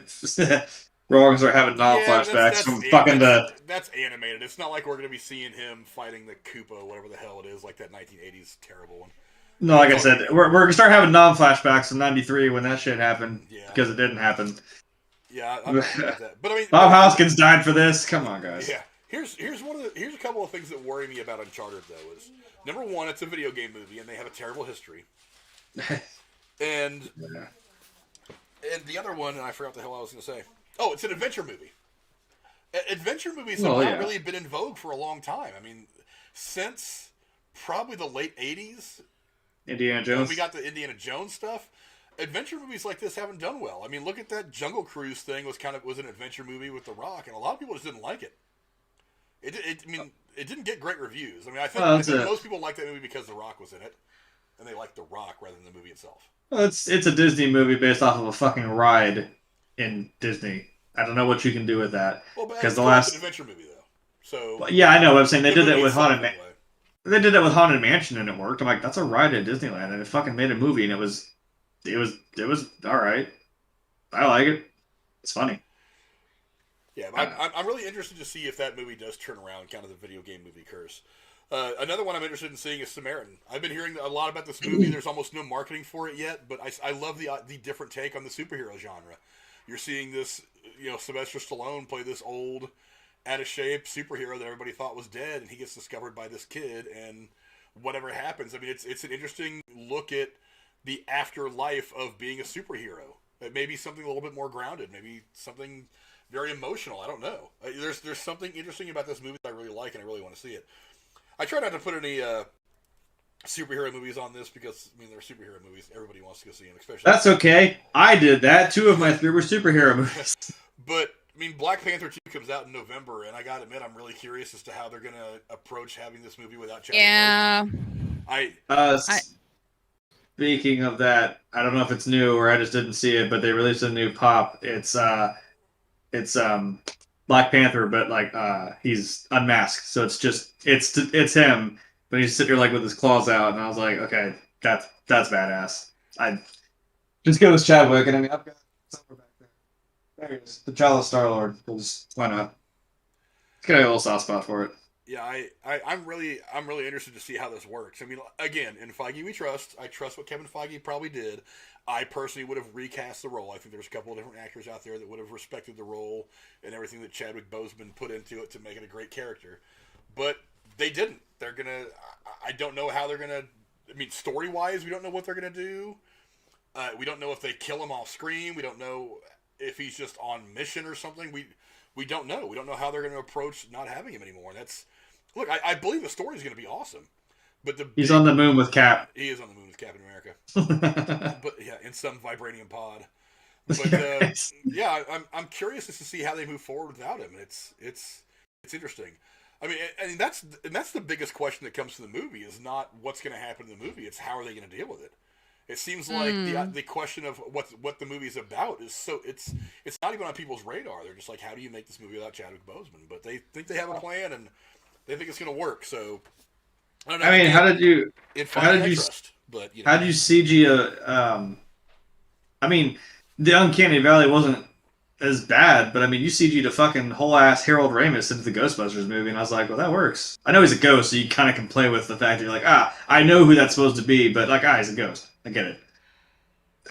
we're all gonna start having flashbacks from fucking That's animated. It's not like we're gonna be seeing him fighting the Koopa, whatever the hell it is, like that 1980s terrible one. No, like I said, we're gonna start having flashbacks in '93 when that shit happened because it didn't happen. Yeah, I'm not with that. But I mean, Bob Hoskins died for this. Come on, guys. Yeah, here's a couple of things that worry me about Uncharted though. Is number one, it's a video game movie and they have a terrible history, and the other one, and I forgot the hell I was gonna say. Oh, it's an adventure movie. Adventure movies have not really been in vogue for a long time. I mean, since probably the late '80s. Indiana Jones. We got the Indiana Jones stuff. Adventure movies like this haven't done well. I mean, look at that Jungle Cruise thing. Was an adventure movie with The Rock, and a lot of people just didn't like it. It didn't get great reviews. I mean, I think most people like that movie because The Rock was in it, and they liked The Rock rather than the movie itself. Well, it's a Disney movie based off of a fucking ride in Disney. I don't know what you can do with that. Well, but it's an adventure movie though. So well, yeah, I know. I'm saying they did that with Haunted. They did that with Haunted Mansion and it worked. I'm like, that's a ride at Disneyland, and it fucking made a movie, and it was all right. I like it. It's funny. Yeah, I'm really interested to see if that movie does turn around kind of the video game movie curse. Another one I'm interested in seeing is Samaritan. I've been hearing a lot about this movie. There's almost no marketing for it yet, but I love the different take on the superhero genre. You're seeing this, Sylvester Stallone play this old, out of shape superhero that everybody thought was dead, and he gets discovered by this kid, and whatever happens, I mean, it's an interesting look at the afterlife of being a superhero. It may be something a little bit more grounded, maybe something very emotional. I don't know. There's something interesting about this movie that I really like, and I really want to see it. I try not to put any superhero movies on this because, I mean, they're superhero movies. Everybody wants to go see them, especially. That's okay. I did that. 2 of my 3 were superhero movies. But I mean, Black Panther 2 comes out in November, and I gotta admit, I'm really curious as to how they're gonna approach having this movie without Chadwick Boseman. Speaking of that, I don't know if it's new or I just didn't see it, but they released a new pop. It's Black Panther, but like he's unmasked, so it's him, but he's sitting here like with his claws out, and I was like, okay, that's badass. I just go with Chadwick, and I mean, I've got somewhere back there. There he is, the T'Challa Star-Lord. Because why not? It's got a little soft spot for it. Yeah, I'm really interested to see how this works. I mean, again, in Feige we trust. I trust what Kevin Feige probably did. I personally would have recast the role. I think there's a couple of different actors out there that would have respected the role and everything that Chadwick Boseman put into it to make it a great character. But they didn't. They're gonna. I don't know how they're gonna. I mean, story-wise, we don't know what they're gonna do. We don't know if they kill him off screen. We don't know if he's just on mission or something. we don't know. We don't know how they're going to approach not having him anymore. And look, I believe the story is going to be awesome. But he's on the moon with Cap. He is on the moon with Captain America. But yeah, in some vibranium pod. But yeah, I'm curious just to see how they move forward without him. It's interesting. I mean, and that's the biggest question that comes to the movie is not what's going to happen in the movie. It's how are they going to deal with it. It seems like the question of what the movie is about is it's not even on people's radar. They're just like, how do you make this movie without Chadwick Boseman? But they think they have a plan and they think it's going to work. So I don't know. I mean, how did you CG I mean, the Uncanny Valley wasn't as bad, but I mean, you CG'd a fucking whole ass Harold Ramis into the Ghostbusters movie, and I was like, well, that works. I know he's a ghost, so you kind of can play with the fact that you're like, I know who that's supposed to be, but like, he's a ghost. I get it.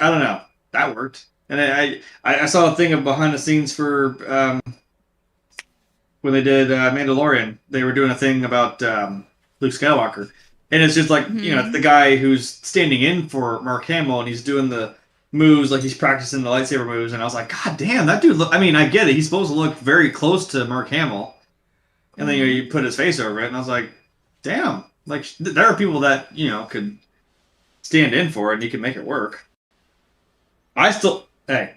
I don't know. That worked. And I saw a thing of behind the scenes for when they did Mandalorian. They were doing a thing about Luke Skywalker, and it's just like the guy who's standing in for Mark Hamill, and he's doing the moves like he's practicing the lightsaber moves, and I was like, God damn, that dude I mean, I get it, he's supposed to look very close to Mark Hamill, and then you put his face over it, and I was like, damn, like there are people that could stand in for it and you can make it work. Hey,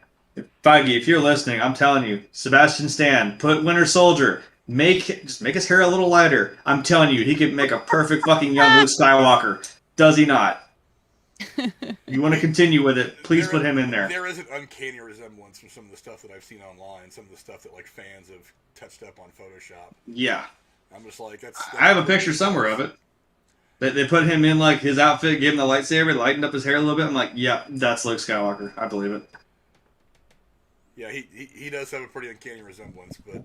Feige, if you're listening, I'm telling you, Sebastian Stan, put Winter Soldier, just make his hair a little lighter. I'm telling you, he could make a perfect fucking young Luke Skywalker. Does he not? You want to continue with it, please put him in there. There is an uncanny resemblance from some of the stuff that I've seen online, some of the stuff that like fans have touched up on Photoshop. Yeah. I'm just like, that's I have a picture somewhere of it. They put him in like his outfit, gave him the lightsaber, lightened up his hair a little bit. I'm like, yeah, that's Luke Skywalker. I believe it. Yeah, he does have a pretty uncanny resemblance, but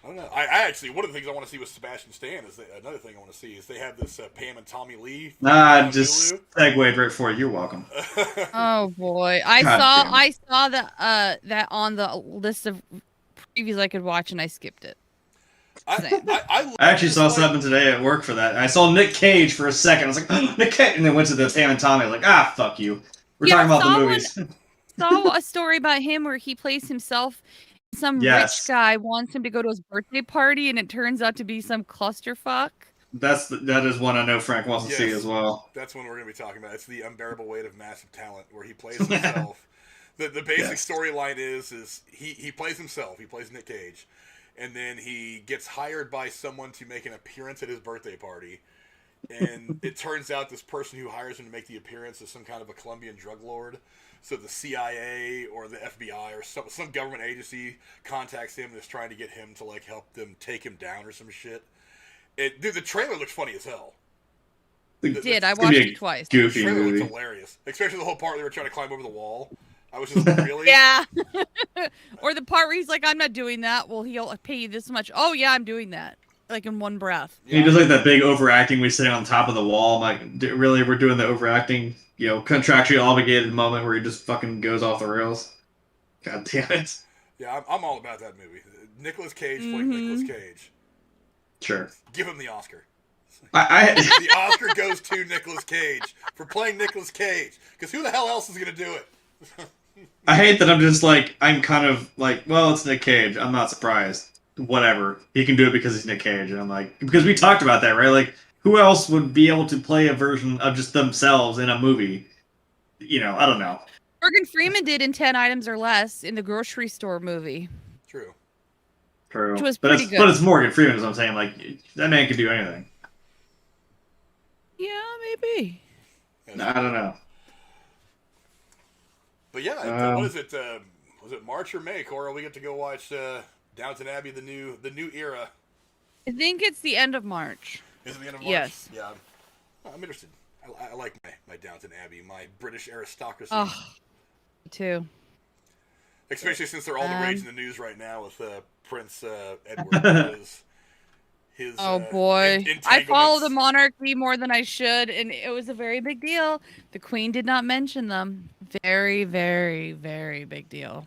I don't know. I actually, one of the things I want to see with Sebastian Stan is another thing I want to see is they have this Pam and Tommy Lee. Just segued right for it. You're welcome. Oh boy, I saw that on the list of previews I could watch, and I skipped it. I actually saw something today at work for that. I saw Nick Cage for a second. I was like, oh, Nick Cage, and then went to the Pam and Tommy. Like, fuck you. We're talking about the movies. Saw a story about him where he plays himself. Some rich guy wants him to go to his birthday party, and it turns out to be some clusterfuck. That is one I know Frank wants to see as well. That's one we're going to be talking about. It's The Unbearable Weight of Massive Talent, where he plays himself. The basic storyline is he plays himself. He plays Nick Cage. And then he gets hired by someone to make an appearance at his birthday party. And it turns out this person who hires him to make the appearance is some kind of a Colombian drug lord. So the CIA or the FBI or some government agency contacts him and is trying to get him to like help them take him down or some shit. Dude, the trailer looks funny as hell. I watched it twice. Goofy the trailer movie. looks hilarious. Especially the whole part where they were trying to climb over the wall. I was just like, really? Yeah. Or the part where he's like, I'm not doing that. Well, he'll pay you this much. Oh, yeah, I'm doing that. Like in one breath. Yeah. He does like that big overacting we sitting on top of the wall. I'm like, really? We're doing the overacting, contractually obligated moment where he just fucking goes off the rails? God damn it. Yeah, I'm all about that movie. Nicolas Cage playing Nicolas Cage. Sure. Give him the Oscar. The Oscar goes to Nicolas Cage for playing Nicolas Cage. Because who the hell else is going to do it? I hate that I'm kind of like, well, it's Nick Cage. I'm not surprised. Whatever. He can do it because he's Nick Cage. And I'm like, because we talked about that, right? Like, who else would be able to play a version of just themselves in a movie? I don't know. Morgan Freeman did in 10 Items or Less in the grocery store movie. True. Which was pretty good. But it's Morgan Freeman, is what I'm saying. Like, that man can do anything. Yeah, maybe. I don't know. But yeah, what is it? Was it March or May, Cora? We get to go watch Downton Abbey, the new era. I think it's the end of March. Is it the end of March? Yes. Yeah. I'm interested. I like my Downton Abbey, my British aristocracy. Oh, me too. Especially since they're all the rage in the news right now with Prince Edward. Oh boy. I follow the monarchy more than I should, and it was a very big deal. The Queen did not mention them. Very, very, very big deal.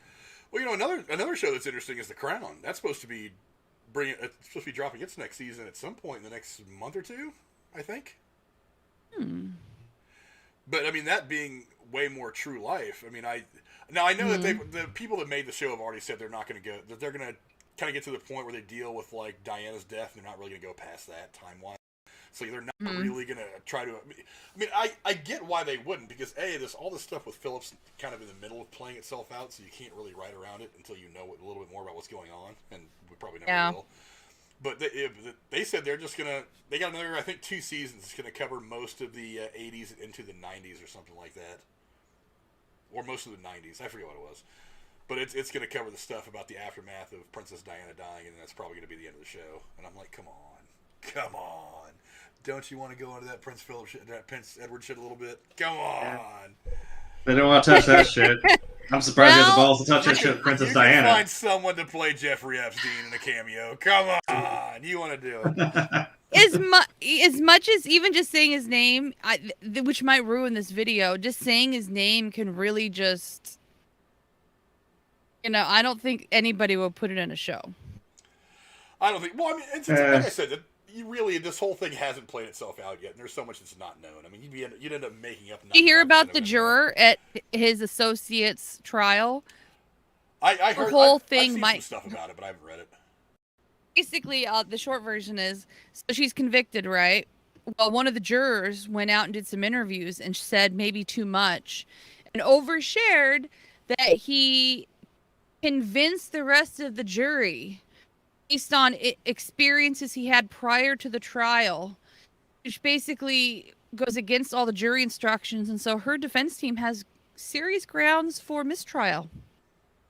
Well, another show that's interesting is The Crown. That's supposed to be dropping its next season at some point in the next month or two, I think. But I mean, that being way more true life. I mean, I know that the people that made the show have already said they're not going to go. That they're going to kind of get to the point where they deal with like Diana's death, and they're not really going to go past that time-wise. So they're not really going to try to. I mean, I get why they wouldn't, because all this stuff with Phillips kind of in the middle of playing itself out, so you can't really write around it until you know a little bit more about what's going on, and we probably never will. But they said they're just gonna. They got another, I think, 2 seasons. It's gonna cover most of the 80s into the 90s or something like that, or most of the 90s. I forget what it was. But it's gonna cover the stuff about the aftermath of Princess Diana dying, and that's probably gonna be the end of the show. And I'm like, come on. Don't you want to go into that Prince Edward shit a little bit? Come on. They don't want to touch that shit. I'm surprised they have the balls to touch that shit with Princess Diana. You can find someone to play Jeffrey Epstein in a cameo. Come on. You want to do it. As much as even just saying his name, which might ruin this video, just saying his name can really just... I don't think anybody will put it in a show. I don't think... Well, I mean, like I said... this whole thing hasn't played itself out yet, and there's so much that's not known. I mean, you'd end up making up... Did you hear about the juror at his associate's trial? I heard the whole thing. I've seen some stuff about it, but I haven't read it. Basically, the short version is, so she's convicted, right? Well, one of the jurors went out and did some interviews and said maybe too much, and overshared that he convinced the rest of the jury based on experiences he had prior to the trial, which basically goes against all the jury instructions. And so her defense team has serious grounds for mistrial.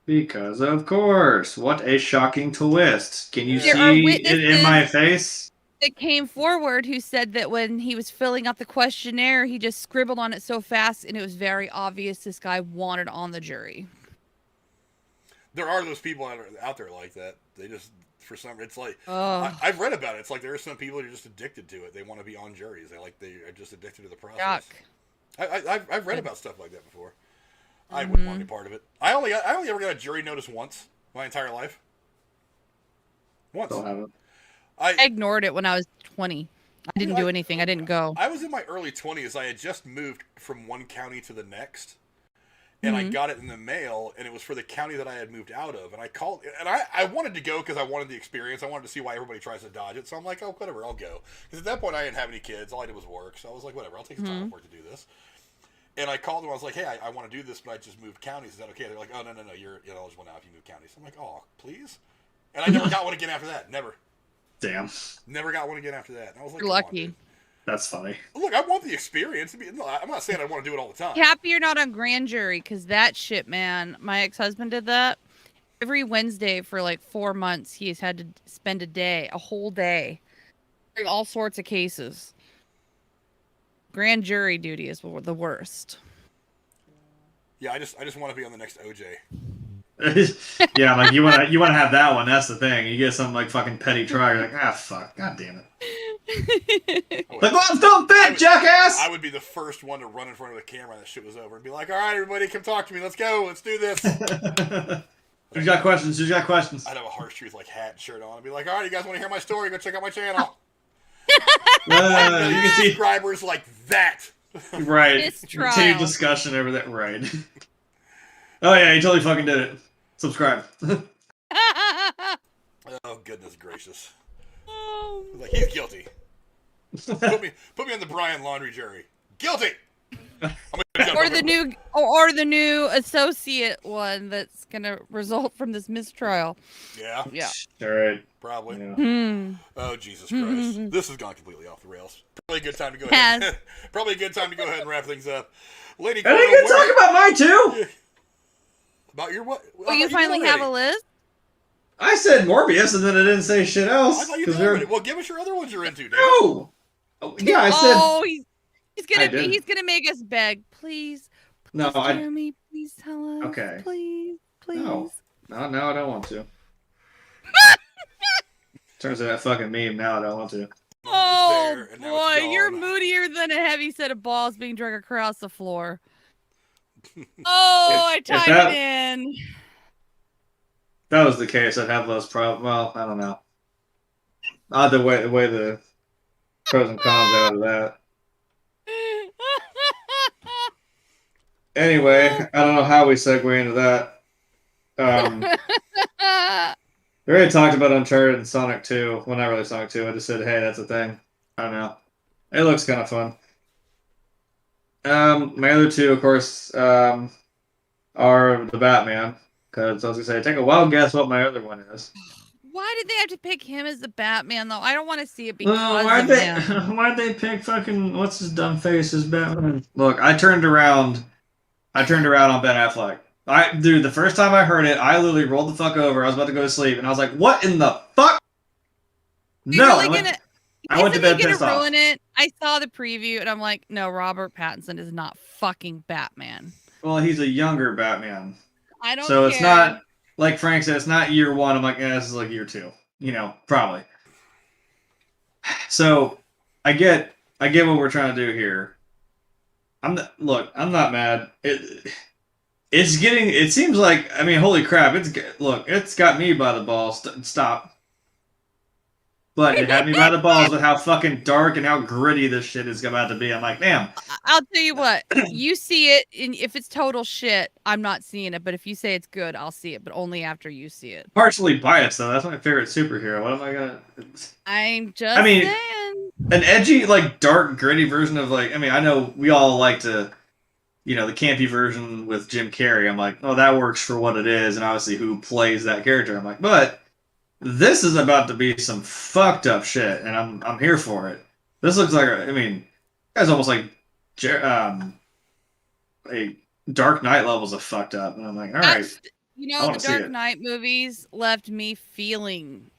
Because, of course, what a shocking twist. Can you see it in my face? That came forward who said that when he was filling out the questionnaire, he just scribbled on it so fast, and it was very obvious this guy wanted on the jury. There are those people out there like that. They just... For some, it's like I've read about it. It's like there are some people who are just addicted to it. They want to be on juries. They are just addicted to the process. I've read about stuff like that before. I wouldn't want any part of it. I only ever got a jury notice once my entire life. Once. I ignored it when I was 20. I didn't do anything. I didn't go. I was in my early 20s. I had just moved from one county to the next. And I got it in the mail, and it was for the county that I had moved out of. And I called, and I wanted to go because I wanted the experience. I wanted to see why everybody tries to dodge it. So I'm like, oh, whatever, I'll go. Because at that point, I didn't have any kids. All I did was work. So I was like, whatever, I'll take the time off work to do this. And I called them. I was like, hey, I want to do this, but I just moved counties. Is that okay? They're like, oh, no, you're eligible now if you move counties. I'm like, oh, please? And I never got one again after that. Never. Damn. Never got one again after that. And I was like, you're lucky. On, that's funny. Look, I want the experience. I'm not saying I want to do it all the time. Happy you're not on grand jury, because that shit, man. My ex-husband did that. Every Wednesday for like 4 months, he's had to spend a whole day, doing all sorts of cases. Grand jury duty is the worst. Yeah, I just want to be on the next OJ. Yeah, like you want to have that one. That's the thing. You get some like fucking petty trial. You're like, fuck, god damn it. Like, gloves don't fit, jackass! I would be the first one to run in front of the camera and that shit was over and be like, all right, everybody, come talk to me. Let's go. Let's do this. Who's got questions? I'd have a Harsh Truth like hat and shirt on and be like, all right, you guys want to hear my story? Go check out my channel. You can see subscribers like that. Right. Continued discussion over that. Right. Oh, yeah, he totally fucking did it. Subscribe. Oh, goodness gracious. Like, he's guilty. Put me on the Brian Laundrie jury. Guilty. Or the new associate one that's gonna result from this mistrial. Yeah. All right. Probably. Yeah. Oh, Jesus Christ! This has gone completely off the rails. Probably a good time to go ahead. Probably a good time to go ahead and wrap things up. Lady Cora, I think you talk about mine too. About your what? Well, you finally have a list. I said Morbius, and then I didn't say shit else. I thought you did already. Well, give us your other ones you're into, Dave. No. Oh, yeah, I said. Oh, he's gonna make us beg, please. No, Jeremy, please tell us. Okay. Please. No, I don't want to. Turns out that fucking meme. Now I don't want to. Oh boy, you're moodier than a heavy set of balls being dragged across the floor. Oh, I typed it in. If that was the case, I'd have less problems. Well, I don't know. The way the pros and cons out of that. Anyway, I don't know how we segue into that. We already talked about Uncharted and Sonic 2. Well, not really Sonic 2. I just said, hey, that's a thing. I don't know. It looks kind of fun. My other two, of course, are the Batman. Because I was going to say, take a wild guess what my other one is. Why did they have to pick him as the Batman, though? I don't want to see it Well, because of him. why'd they pick fucking, what's his dumb face as Batman? Look, I turned around on Ben Affleck. Dude, the first time I heard it, I literally rolled the fuck over. I was about to go to sleep, and I was like, what in the fuck? No, I went to bed pissed off. Ruin it. I saw the preview, and I'm like, no, Robert Pattinson is not fucking Batman. Well, he's a younger Batman. I don't So care. it's not, like Frank said, it's not year one. I'm like, this is like year two. You know, probably. So, I get what we're trying to do here. I'm not mad. It seems like, I mean, holy crap, it's got me by the balls. Stop. But it had me by the balls with how fucking dark and how gritty this shit is about to be. I'm like, damn. I'll tell you what, you see it, and if it's total shit, I'm not seeing it. But if you say it's good, I'll see it, but only after you see it. Partially biased, though. That's my favorite superhero. What am I gonna... I'm just saying. An edgy, like, dark, gritty version of, like... I mean, I know we all like to... You know, the campy version with Jim Carrey. I'm like, oh, that works for what it is, and obviously who plays that character. I'm like, but... This is about to be some fucked up shit, and I'm here for it. This looks like, I mean, it's almost like a Dark Knight levels of fucked up, and I'm like, all right. You know, the Dark Knight movies left me feeling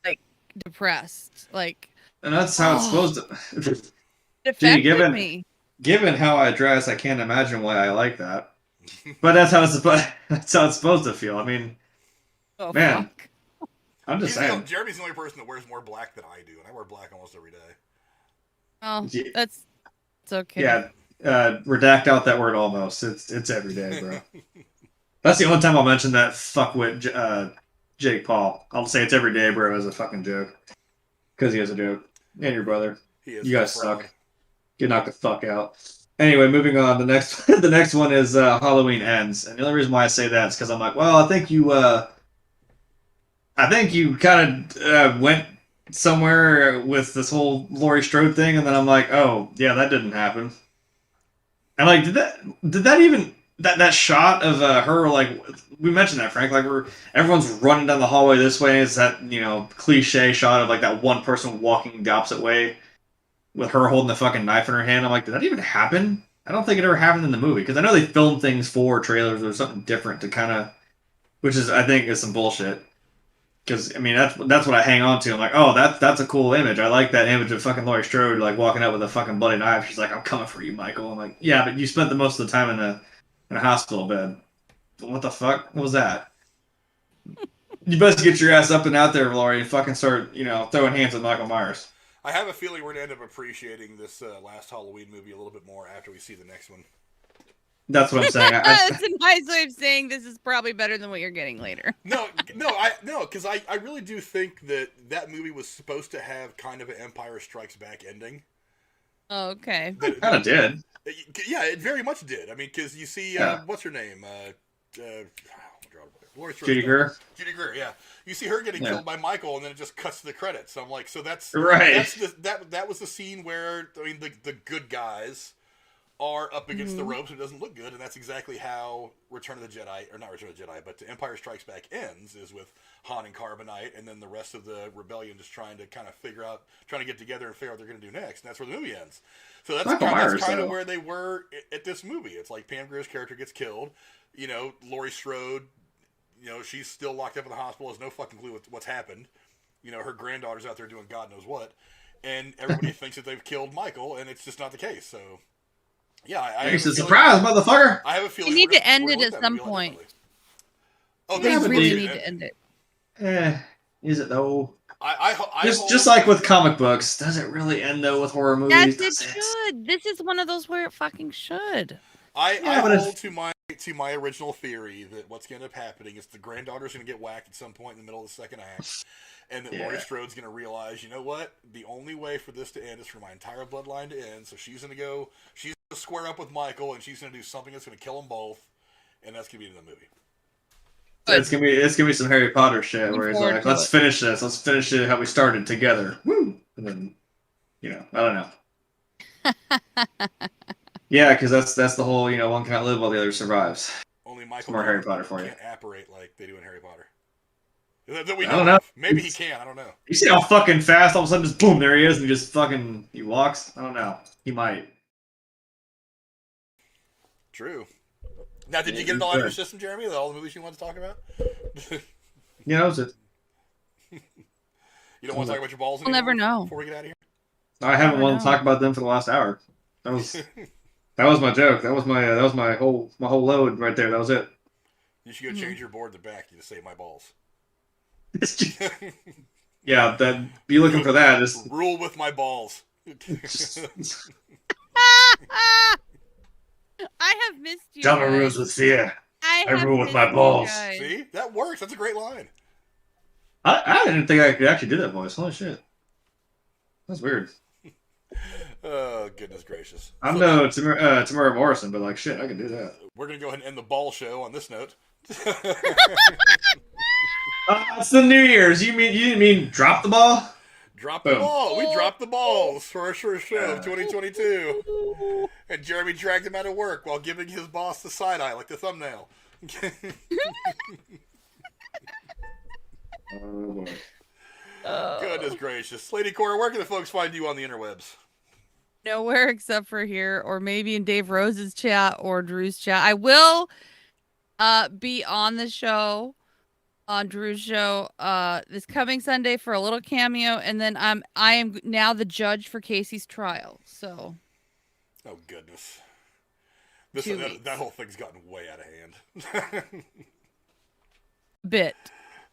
like depressed, like. And that's how it's supposed to. It affected me. Given how I dress, I can't imagine why I like that. But that's how it's supposed to feel. I mean, man. Fuck. I'm just saying. Jeremy's the only person that wears more black than I do, and I wear black almost every day. Oh, it's okay. Yeah, redact out that word almost. It's every day, bro. That's the only time I'll mention that fuckwit Jake Paul. I'll say it's every day, bro, as a fucking joke. Because he has a joke. And your brother. You guys suck. Get knocked the fuck out. Anyway, moving on. The next one is Halloween Ends. And the only reason why I say that is because I'm like, well, I think you kind of went somewhere with this whole Laurie Strode thing, and then I'm like, oh, yeah, that didn't happen. And like, did that even that shot of her, like, we mentioned that, Frank, like, where everyone's running down the hallway this way, is that, you know, cliche shot of like that one person walking the opposite way with her holding the fucking knife in her hand. I'm like, did that even happen? I don't think it ever happened in the movie, because I know they filmed things for trailers or something different to kind of, which is, I think, is some bullshit. Because, I mean, that's what I hang on to. I'm like, oh, that's a cool image. I like that image of fucking Laurie Strode, like, walking up with a fucking bloody knife. She's like, I'm coming for you, Michael. I'm like, yeah, but you spent the most of the time in a hospital bed. What the fuck? What was that? You best get your ass up and out there, Laurie, and fucking start, you know, throwing hands at Michael Myers. I have a feeling we're going to end up appreciating this last Halloween movie a little bit more after we see the next one. That's what I'm saying. That's a nice way of saying this is probably better than what you're getting later. No, because I really do think that movie was supposed to have kind of an Empire Strikes Back ending. Oh, okay. It kind of did. Yeah, it very much did. I mean, because you see, what's her name? Judy Greer. Judy Greer, yeah. You see her getting killed by Michael, and then it just cuts to the credits. So I'm like, so that's right. That was the scene where, I mean, the good guys are up against the ropes. It doesn't look good, and that's exactly how Return of the Jedi, or not Return of the Jedi, but Empire Strikes Back ends, is with Han and Carbonite, and then the rest of the rebellion just trying to get together and figure out what they're going to do next, and that's where the movie ends. So that's kind of where they were at this movie. It's like Pam Grier's character gets killed, you know, Laurie Strode, you know, she's still locked up in the hospital, has no fucking clue what's happened. You know, her granddaughter's out there doing God knows what, and everybody thinks that they've killed Michael, and it's just not the case, so... Yeah, it's a surprise, motherfucker. I have a feeling you need to end it at some point. Oh, they really need to end it. Is it though? I just like with comic books, does it really end though with horror movies? Yes, it should. This is one of those where it fucking should. I hold to my original theory that what's going to end up happening is the granddaughter's going to get whacked at some point in the middle of the second act, and that Laurie Strode's going to realize, you know what? The only way for this to end is for my entire bloodline to end. So she's going to square up with Michael, and she's going to do something that's going to kill them both, and that's going to be in the movie. it's gonna be some Harry Potter shit where he's like, let's finish this. Let's finish it how we started together. Woo! And then, I don't know. Yeah, because that's the whole, one cannot live while the other survives. Only Michael more Harry Potter for you. Can't apparate like they do in Harry Potter. That we I don't know. Of. Maybe he can. I don't know. You see how fucking fast all of a sudden just boom, there he is, and he walks? I don't know. He might. True. Now, did you get it all out of your system, Jeremy? All the movies you want to talk about? Yeah, that was it. You don't want to talk about your balls anymore? We'll never know. Before we get out of here? I haven't wanted to talk about them for the last hour. That was my joke. That was my whole load right there. That was it. You should go change your board to back. You just say my balls. Yeah, be looking for that. Just rule with my balls. I have missed you. Dumber rules with fear. I rule with my balls. See, that works. That's a great line. I didn't think I could actually do that voice. Holy shit, that's weird. Oh, goodness gracious. I'm no Tamara Morrison, but like shit, I can do that. We're gonna go ahead and end the ball show on this note. It's the New Year's. You didn't mean drop the ball? Drop the ball. We dropped the balls for our first show of 2022. And Jeremy dragged him out of work while giving his boss the side eye, like the thumbnail. Oh boy. Goodness gracious. Lady Cora, where can the folks find you on the interwebs? Nowhere except for here, or maybe in Dave Rose's chat or Drew's chat. I will be on the show, on Drew's show, this coming Sunday for a little cameo, and then I am now the judge for Casey's trial. So. Oh goodness. That whole thing's gotten way out of hand. Bit.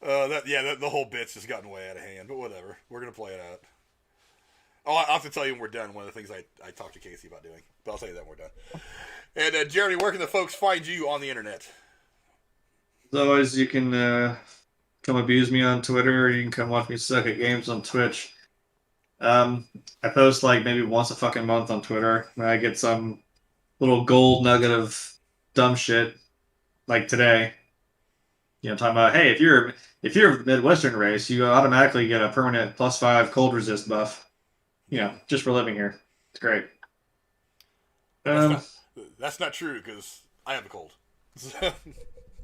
The whole bit's just gotten way out of hand, but whatever. We're going to play it out. Oh, I'll have to tell you when we're done, one of the things I talked to Casey about doing. But I'll tell you that when we're done. And Jeremy, where can the folks find you on the internet? As always, you can come abuse me on Twitter, or you can come watch me suck at games on Twitch. I post like maybe once a fucking month on Twitter. I get some little gold nugget of dumb shit, like today. Talking about, hey, if you're a Midwestern race, you automatically get a permanent +5 cold resist buff. Just for living here. It's great. That's not true, because I have a cold.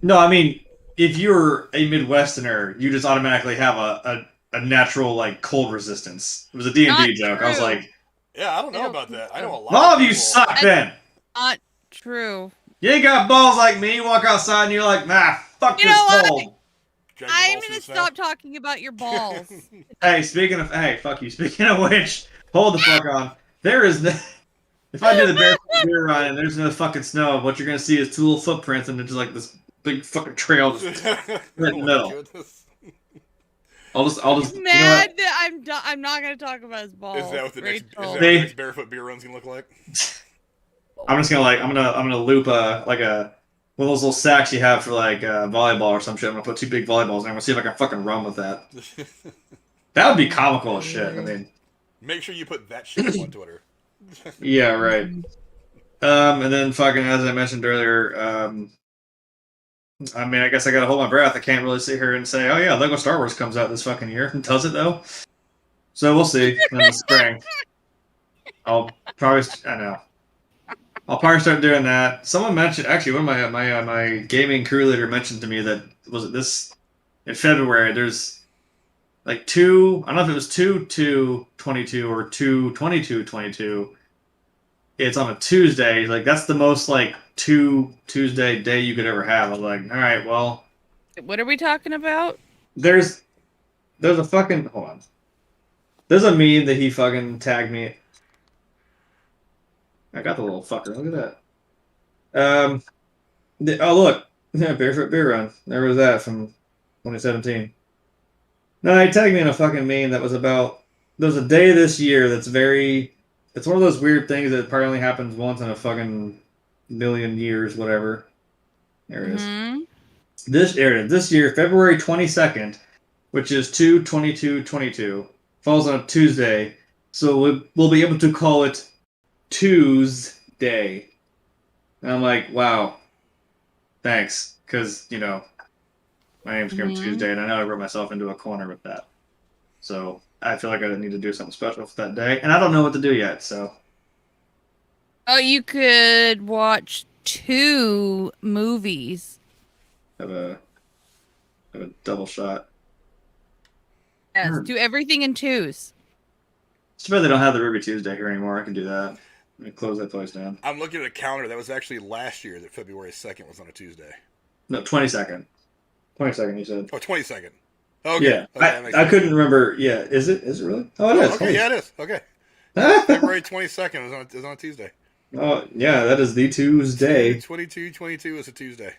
No, I mean, if you're a Midwesterner, you just automatically have a natural, like, cold resistance. It was a D&D joke. True. I was like... Yeah, I don't know about that. I know a lot all of you suck, then! Not true. You ain't got balls like me. You walk outside and you're like, nah, fuck this cold. I'm going to stop talking about your balls. Hey, fuck you. Speaking of which, hold the fuck on. There is no... If I do the barefoot beer run and there's no fucking snow, what you're going to see is two little footprints and it's like this big fucking trail just right in the middle. I'll just mad that I'm not going to talk about his balls. Is that what the next barefoot beer run's going to look like? I'm just going to I'm going to loop one of those little sacks you have for like volleyball or some shit. I'm gonna put two big volleyballs in. I'm gonna see if I can fucking run with that. That would be comical as shit. I mean, make sure you put that shit on Twitter. Yeah, right. And then fucking as I mentioned earlier, I mean, I guess I gotta hold my breath. I can't really sit here and say, oh yeah, Lego Star Wars comes out this fucking year. Does it though? So we'll see in the spring. I'll probably start doing that. Someone mentioned, actually, one of my gaming crew leader mentioned to me that in February, there's like I don't know if it was 2/2/22 or 2/22/22. It's on a Tuesday. Like, that's the most like Tuesday day you could ever have. I was like, all right, well. What are we talking about? There's a fucking, hold on. There's a meme that he fucking tagged me. I got the little fucker. Look at that. Oh, look. Yeah, Barefoot Beer Run. There was that from 2017. No, he tagged me in a fucking meme that was about... There's a day this year that's very... It's one of those weird things that probably only happens once in a fucking million years, whatever. There it is. Mm-hmm. This year, February 22nd, which is 2/22/22, falls on a Tuesday, so we'll be able to call it Tuesday. And I'm like, wow, thanks, because My name's Grim Mhm. Tuesday, and I know I wrote myself into a corner with that. So I feel like I need to do something special for that day, and I don't know what to do yet. So Oh, you could watch 2 movies. have a have a double shot. Yes, do everything in 2s. It's too bad they don't have the Ruby Tuesday here anymore. I can do that. Let me close that place down. I'm looking at a calendar. That was actually last year that February 2nd was on a Tuesday. No, 22nd. 22nd, you said. Oh, 22nd. Okay. Yeah, Okay, I couldn't remember. Yeah, is it? Is it really? Oh, it is. Okay, yeah, it is. Okay. February 22nd is on a Tuesday. Oh, yeah, that is the Tuesday. 22 is a Tuesday.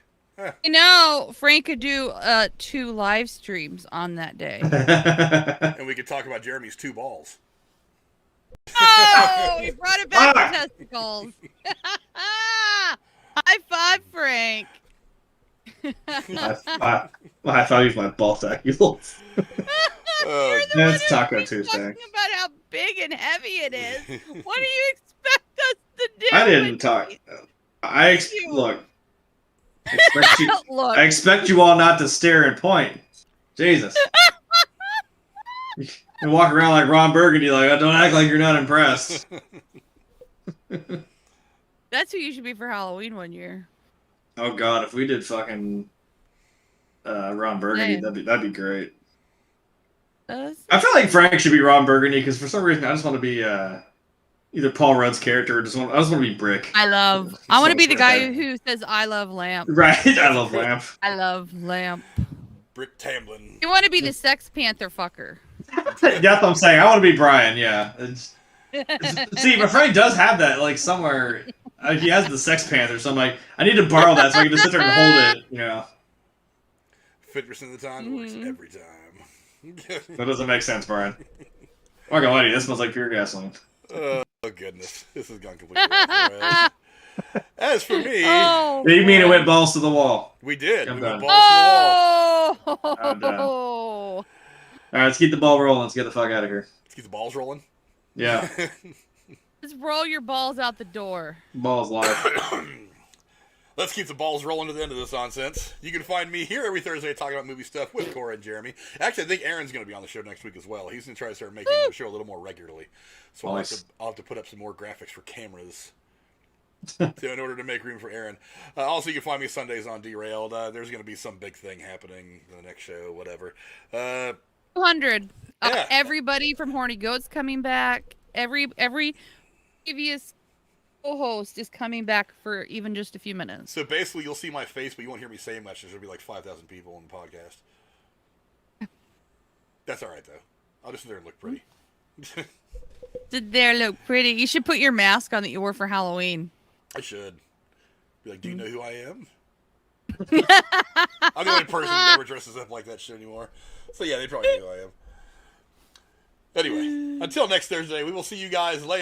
You know, Frank could do 2 live streams on that day. And we could talk about Jeremy's 2 balls. Oh, he brought it back to testicles. High 5, Frank. I thought he was my ball tacules. That's Taco Tuesday. Talking about how big and heavy it is. What do you expect us to do? I didn't talk. Look. Look. I expect you all not to stare and point. Jesus. You walk around like Ron Burgundy, like, don't act like you're not impressed. That's who you should be for Halloween one year. Oh God, if we did fucking Ron Burgundy, that'd be great. I feel like Frank should be Ron Burgundy because for some reason I just want to be either Paul Rudd's character or I just want to be Brick. I want to be the guy who says I love Lamp. Right, I love Lamp. I love Lamp. Brick Tamlin. You want to be the Sex Panther fucker. That's what I'm saying. I want to be Brian. Yeah. See, my friend does have that like somewhere. He has the Sex Panther, so I'm like, I need to borrow that so I can just sit there and hold it. You know. 50% of the time, it works every time. That doesn't make sense, Brian. I'm not gonna lie to you, this smells like pure gasoline. Oh goodness, this has gone completely off the rails. As for me, you mean it went balls to the wall? We did. I'm we done. went balls to the wall. I'm done. All right, let's keep the ball rolling. Let's get the fuck out of here. Let's keep the balls rolling. Yeah. Just roll your balls out the door. Balls live. Let's keep the balls rolling to the end of this nonsense. You can find me here every Thursday talking about movie stuff with Cora and Jeremy. Actually, I think Aaron's going to be on the show next week as well. He's going to try to start making the show a little more regularly. So Nice. I'll have to put up some more graphics for cameras in order to make room for Aaron. Also, you can find me Sundays on Derailed. There's going to be some big thing happening in the next show, whatever. 200. Yeah. Everybody from Horny Goat's coming back. Every previous co-host is coming back for even just a few minutes. So basically, you'll see my face, but you won't hear me say much. There'll be like 5,000 people on the podcast. That's all right, though. I'll just sit there and look pretty. Did there look pretty? You should put your mask on that you wore for Halloween. I should. Be like, do you know who I am? I'm the only person who never dresses up like that shit anymore. So yeah, they probably know who I am. Anyway, until next Thursday, we will see you guys later.